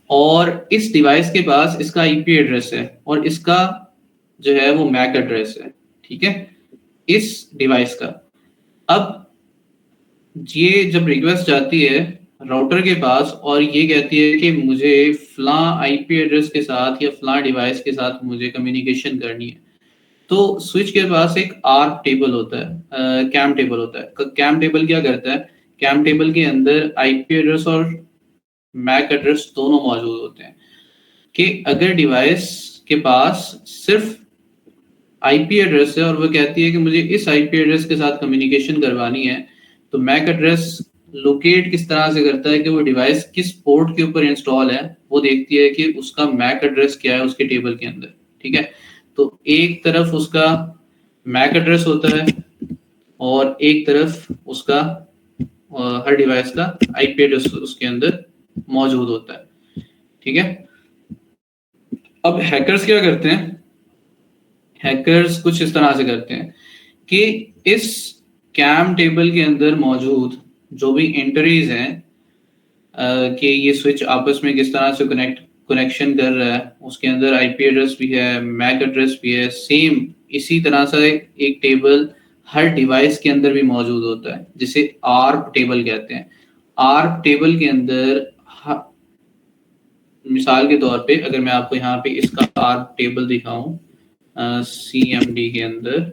और इस डिवाइस के पास इसका आईपी एड्रेस है और इसका जो है वो मैक एड्रेस है, ठीक है, इस डिवाइस का। अब ये जब रिक्वेस्ट जाती है राउटर के पास और ये कहती है कि मुझे फला आईपी एड्रेस के साथ या फला डिवाइस के साथ मुझे कम्युनिकेशन करनी है, तो स्विच के पास एक आर्क टेबल होता है, कैम टेबल होता है। कैम टेबल क्या करता है? कैम टेबल के अंदर आईपी एड्रेस और मैक एड्रेस दोनों मौजूद होते हैं, कि अगर डिवाइस के पास सिर्फ आईपी एड्रेस है और वो कहती है कि मुझे इस आईपी एड्रेस के साथ कम्युनिकेशन करवानी है, तो मैक एड्रेस लोकेट किस तरह से करता है कि वो डिवाइस किस पोर्ट के ऊपर इंस्टॉल है, वो देखती है कि उसका मैक एड्रेस क्या है उसके टेबल के अंदर, ठीक है। तो एक तरफ उसका मैक एड्रेस होता है और एक तरफ उसका हर डिवाइस का आईपी एड्रेस उसके अंदर मौजूद होता है, ठीक है। अब हैकर्स क्या करते हैं? हैकर्स कुछ इस तरह से करते हैं कि इस कैम टेबल के अंदर मौजूद जो भी एंट्रीज हैं कि ये स्विच आपस में किस तरह से कनेक्शन कर रहा है, उसके अंदर आईपी एड्रेस भी है, मैक एड्रेस भी है, सेम इसी तरह से एक टेबल हर डिवाइस के अंदर भी मौजूद होता है, जिसे आर्क टेबल कहते हैं। आर्क टेबल के अंदर मिसाल के तौर पे अगर मैं आपको यहाँ पे इसका आर्क टेबल दिखाऊं CMD के अंदर,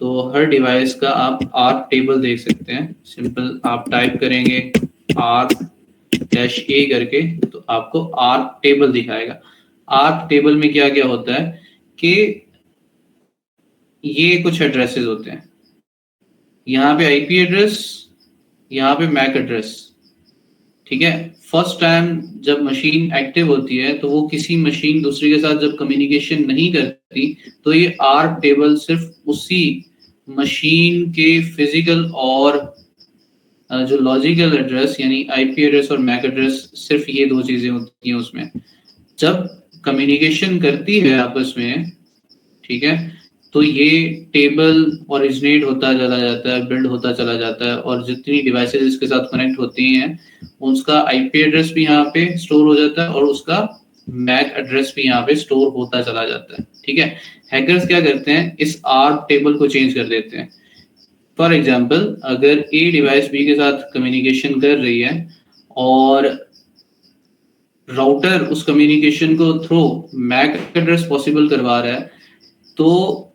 तो हर डिवाइस का आप आर्क टेबल देख सकते हैं। सिंपल आप टाइप करेंगे R-A करके तो आपको आर्क टेबल दिखाएगा। आर्क टेबल में क्या क्या होता है कि ये कुछ एड्रेसेस होते हैं, यहाँ पे आईपी एड्रेस, यहाँ पे मैक एड्रेस, ठीक है। फर्स्ट टाइम जब मशीन एक्टिव होती है तो वो किसी मशीन दूसरी के साथ जब कम्युनिकेशन नहीं करती तो ये आर्क टेबल सिर्फ उसी मशीन के फिजिकल और जो लॉजिकल एड्रेस यानी आईपी एड्रेस और मैक एड्रेस, सिर्फ ये दो चीजें होती हैं उसमें। जब कम्युनिकेशन करती है आपस में, ठीक है, तो ये टेबल ओरिजिनेट होता चला जाता है, बिल्ड होता चला जाता है, और जितनी डिवाइसेस इसके साथ कनेक्ट होती हैं उसका आईपी एड्रेस भी यहाँ पे स्टोर हो जाता है और उसका मैक एड्रेस भी यहाँ पे स्टोर होता चला जाता है, ठीक है। हैकर्स क्या करते हैं, इस आर्क टेबल को चेंज कर देते हैं। फॉर एग्जाम्पल, अगर ए डिवाइस बी के साथ कम्युनिकेशन कर रही है और राउटर उस कम्युनिकेशन को थ्रू मैक एड्रेस पॉसिबल करवा रहा है, तो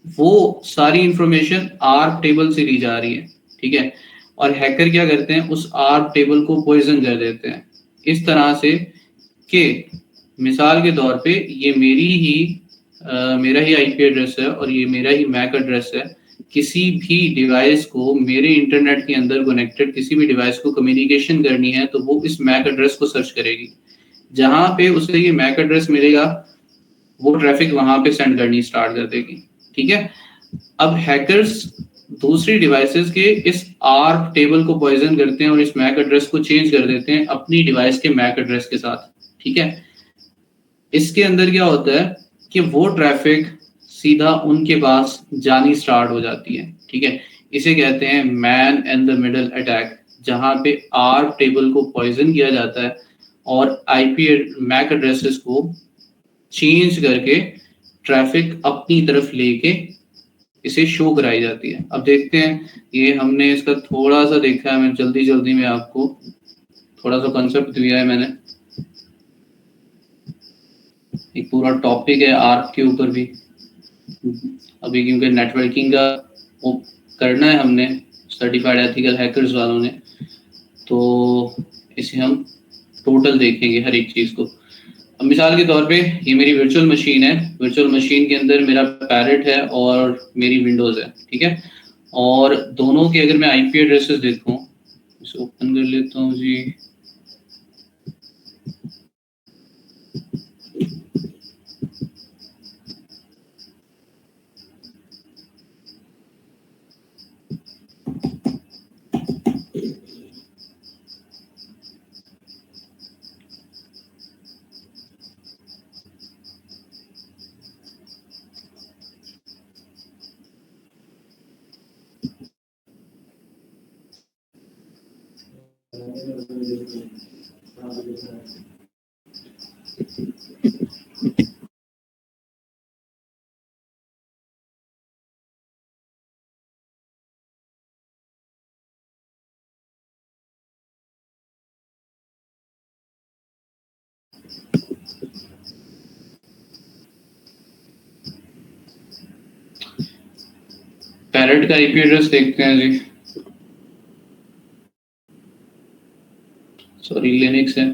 वो सारी इंफॉर्मेशन आर्क टेबल से ली जा रही है, ठीक है। और हैकर क्या करते हैं, उस आर्क टेबल को पॉइजन कर देते हैं इस तरह से कि मिसाल के तौर पे ये मेरा ही आईपी एड्रेस है और ये मेरा ही मैक एड्रेस है। किसी भी डिवाइस को, मेरे इंटरनेट के अंदर कनेक्टेड किसी भी डिवाइस को कम्युनिकेशन करनी है तो वो इस मैक एड्रेस को सर्च करेगी। जहां पे उसे ये मैक एड्रेस मिलेगा वो ट्रैफिक वहां पे सेंड करनी स्टार्ट कर देगी, ठीक है। अब हैकर्स दूसरी डिवाइसेस के इस आर्क टेबल को पॉइजन करते हैं और इस मैक एड्रेस को चेंज कर देते हैं अपनी डिवाइस के मैक एड्रेस के साथ, ठीक है। इसके अंदर क्या होता है कि वो ट्रैफिक सीधा उनके पास जानी स्टार्ट हो जाती है, ठीक है। इसे कहते हैं man in the middle attack, जहां पे आर्क टेबल को पॉइजन किया जाता है और आईपी मैक एड्रेसेस को चेंज करके ट्रैफिक अपनी तरफ लेके इसे शो कराई जाती है। अब देखते हैं, ये हमने इसका थोड़ा सा देखा है, मैं जल्दी में आपको थोड़ा सा कंसेप्ट दिया है मैंने। एक पूरा टॉपिक है आर्क के ऊपर भी अभी, क्योंकि नेटवर्किंग का वो करना है हमने सर्टिफाइड एथिकल हैकर्स वालों ने, तो इसे हम टोटल देखेंगे हर एक चीज को। अब मिसाल के तौर पे ये मेरी वर्चुअल मशीन है, वर्चुअल मशीन के अंदर मेरा पैरेट है और मेरी विंडोज है, ठीक है। और दोनों के अगर मैं आईपी एड्रेसेस देखूं, इसे ओपन कर लेता हूँ जी। पैरेट का आईपी एड्रेस देखते हैं जी, सॉरी लिनक्स है।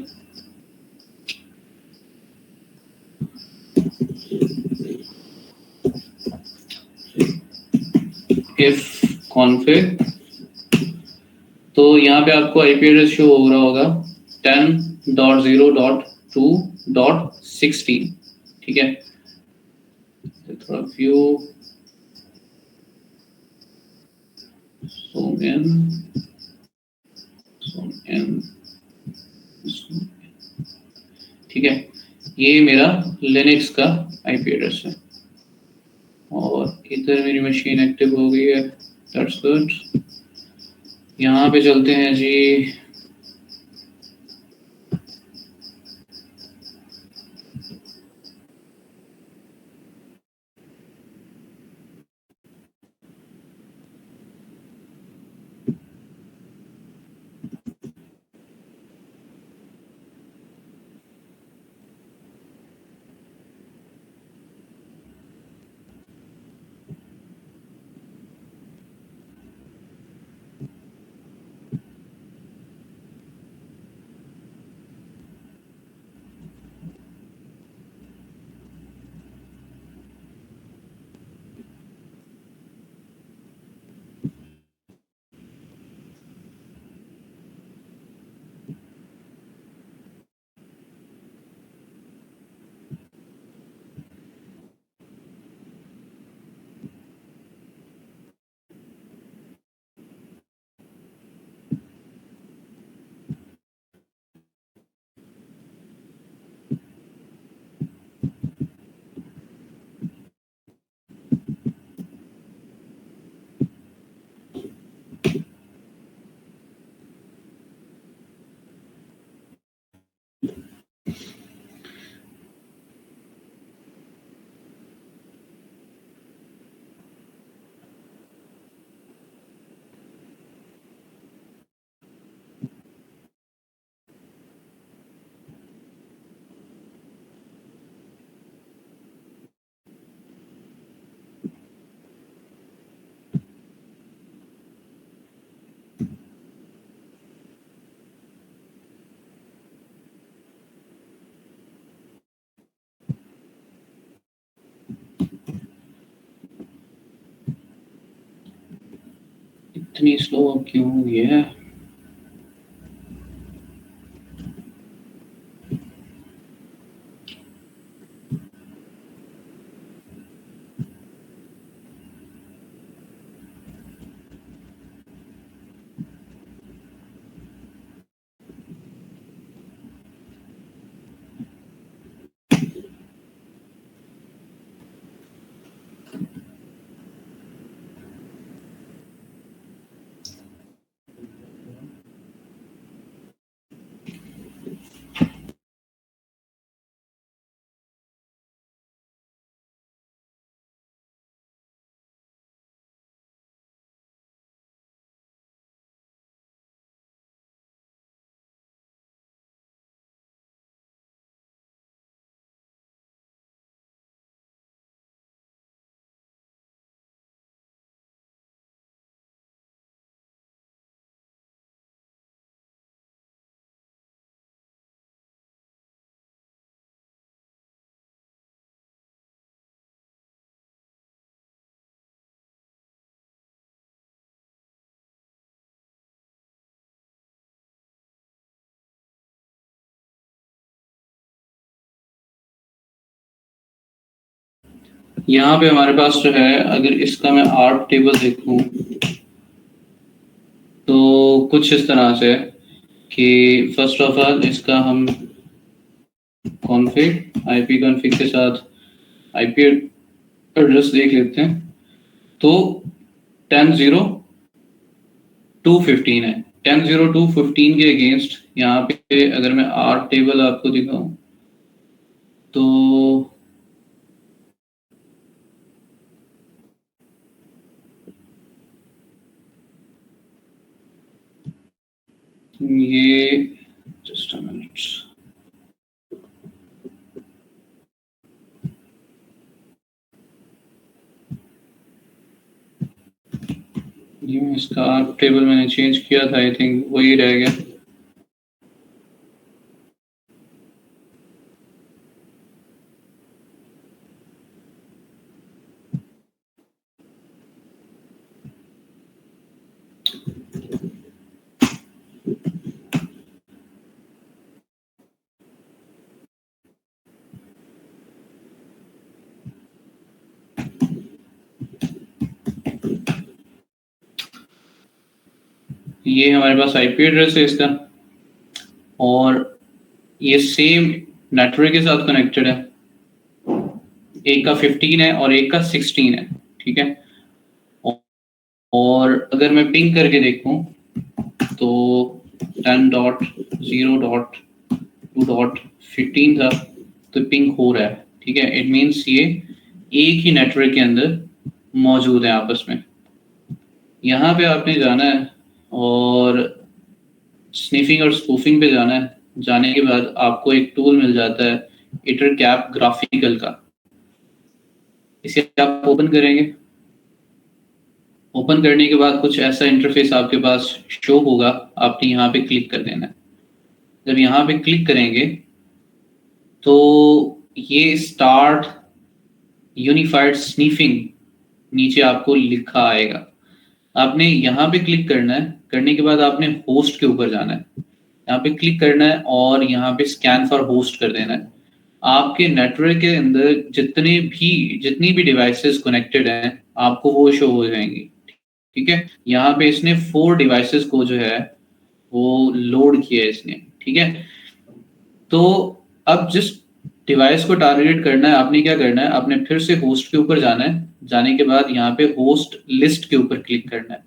इफ कॉन्फिग, तो यहाँ पे आपको आईपी एड्रेस शो हो रहा होगा 10.0.2.16, ठीक है। थोड़ा व्यू ठीक है। ये मेरा लिनक्स का आईपी एड्रेस है और इधर मेरी मशीन एक्टिव हो गई है, दैट्स गुड। यहाँ पे चलते हैं जी। इतनी स्लो क्यों हुई है? यहाँ पे हमारे पास जो है, अगर इसका मैं आर्ट टेबल देखूं तो कुछ इस तरह से कि फर्स्ट ऑफ ऑल इसका हम कॉन्फ़िग आईपी कॉन्फ़िग के साथ आईपी एड्रेस देख लेते हैं। तो 10.0.2.15 है। 10.0.2.15 के अगेंस्ट यहाँ पे अगर मैं आर्ट टेबल आपको दिखाऊं तो ये जस्ट अ मिनट, ये इसका आर्ट टेबल मैंने चेंज किया था, आई थिंक वही रह गया। ये हमारे पास आईपी एड्रेस है इसका, और ये सेम नेटवर्क के साथ कनेक्टेड है। एक का 15 है और एक का 16 है, ठीक है। और अगर मैं पिंग करके देखूं तो 10.0.2.15 था, तो पिंग हो रहा है, ठीक है। इट मीन्स ये एक ही नेटवर्क के अंदर मौजूद है आपस में। यहाँ पे आपने जाना है और स्निफिंग और स्पूफिंग पे जाना है। जाने के बाद आपको एक टूल मिल जाता है इटरकैप ग्राफिकल का। इसे आप ओपन करेंगे। ओपन करने के बाद कुछ ऐसा इंटरफेस आपके पास शो होगा, आपने यहाँ पे क्लिक कर देना है। जब यहाँ पे क्लिक करेंगे तो ये स्टार्ट यूनिफाइड स्नीफिंग नीचे आपको लिखा आएगा। आपने यहाँ पे क्लिक करना है। करने के बाद आपने होस्ट के ऊपर जाना है, यहाँ पे क्लिक करना है और यहाँ पे स्कैन फॉर होस्ट कर देना है। आपके नेटवर्क के अंदर जितनी भी डिवाइसेस कनेक्टेड हैं आपको वो शो हो जाएंगी, ठीक है। यहाँ पे इसने 4 डिवाइसेस को जो है वो लोड किया है इसने, ठीक है। तो अब जिस डिवाइस को टारगेट करना है, आपने क्या करना है, आपने फिर से होस्ट के ऊपर जाना है। जाने के बाद यहाँ पे होस्ट लिस्ट के ऊपर क्लिक करना है।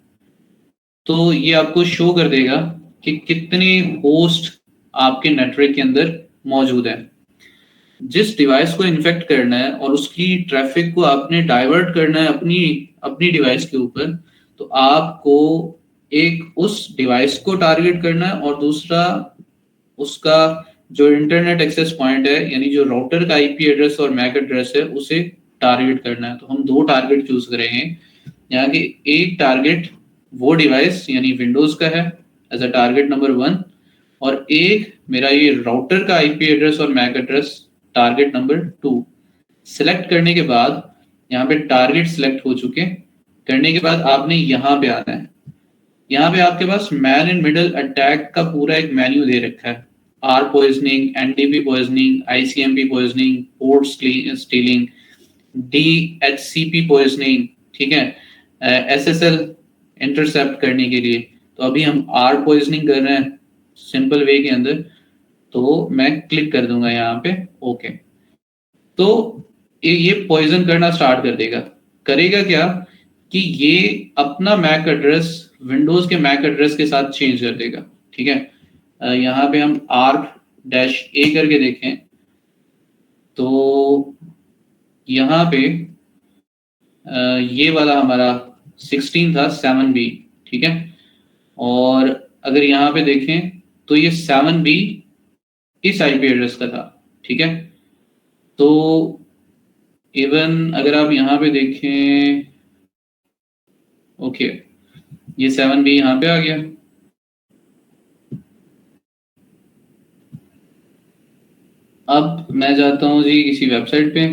तो ये आपको शो कर देगा कि कितने होस्ट आपके नेटवर्क के अंदर मौजूद है। जिस डिवाइस को इन्फेक्ट करना है और उसकी ट्रैफिक को आपने डाइवर्ट करना है अपनी डिवाइस के ऊपर, तो आपको एक उस डिवाइस को टारगेट करना है और दूसरा उसका जो इंटरनेट एक्सेस पॉइंट है, यानी जो राउटर का आईपी एड्रेस और मैक एड्रेस है, उसे टारगेट करना है। तो हम 2 टारगेट चूज करेंगे। यहाँ के एक टारगेट वो डिवाइस यानी विंडोज का है एज अ टारगेट नंबर 1, और एक मेरा ये राउटर का आईपी एड्रेस और MAC address target number 2। Select करने के बाद यहाँ पे टारगेट सिलेक्ट हो चुके। करने के बाद आपने यहाँ पे आना है। यहाँ पे आपके पास मैन इन मिडल अटैक का पूरा एक मेन्यू दे रखा है, ARP poisoning, NDP poisoning, ICMP poisoning, port stealing, DHCP poisoning, ठीक है, एसएसएल इंटरसेप्ट करने के लिए। तो अभी हम आर पॉइजनिंग कर रहे हैं सिंपल वे के अंदर, तो मैं क्लिक कर दूंगा यहाँ पे ओके। तो ये पॉइजन करना स्टार्ट कर देगा। करेगा क्या कि ये अपना मैक एड्रेस विंडोज के मैक एड्रेस के साथ चेंज कर देगा, ठीक है। यहाँ पे हम R-A करके देखें तो यहाँ पे ये वाला हमारा 16 था 7B, ठीक है। और अगर यहाँ पे देखें तो ये 7B इस आईपी एड्रेस का था, ठीक है। तो इवन अगर आप यहाँ पे देखें ओके, ये 7B यहाँ पे आ गया। अब मैं जाता हूँ जी किसी वेबसाइट पे,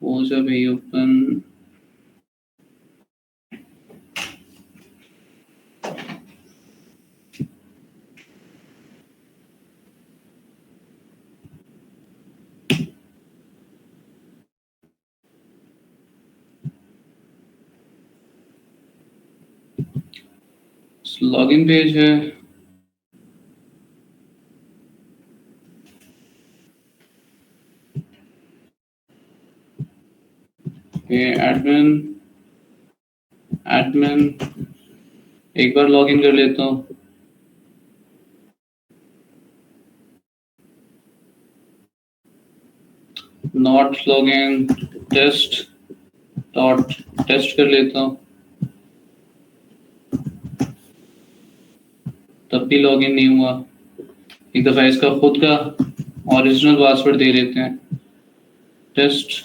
वो सब है ओपन, लॉगिन पेज है। एडमिन एक बार लॉगिन कर लेता हूँ। नॉट लॉगिन, टेस्ट कर लेता हूँ, तब भी लॉगिन नहीं हुआ। एक दफा इसका खुद का ओरिजिनल पासवर्ड दे देते हैं, टेस्ट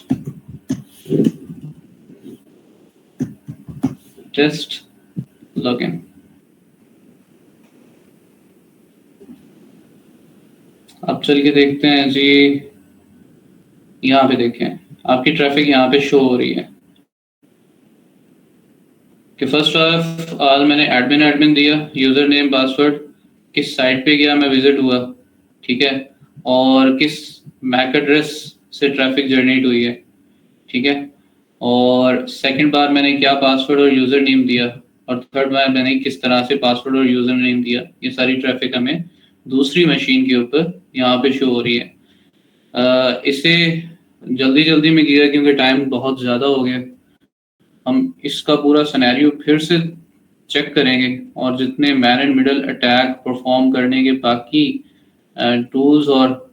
लॉगिन। अब चल के देखते हैं जी, यहाँ पे देखें आपकी ट्रैफिक यहाँ पे शो हो रही है कि फर्स्ट ऑफ ऑल मैंने एडमिन दिया, यूजर नेम पासवर्ड, किस साइट पे गया मैं विजिट हुआ, ठीक है, और किस मैक एड्रेस से ट्रैफिक जनरेट हुई है, ठीक है, और सेकंड बार मैंने क्या पासवर्ड और यूजर नेम दिया, और थर्ड बार मैंने किस तरह से पासवर्ड और यूजर नेम दिया। ये सारी ट्रैफिक हमें दूसरी मशीन के ऊपर यहाँ पे शो हो रही है। इसे जल्दी में किया क्योंकि टाइम बहुत ज़्यादा हो गया। हम इसका पूरा सिनेरियो फिर से चेक करेंगे और जितने man and middle attack perform करने के बाकी टूल्स और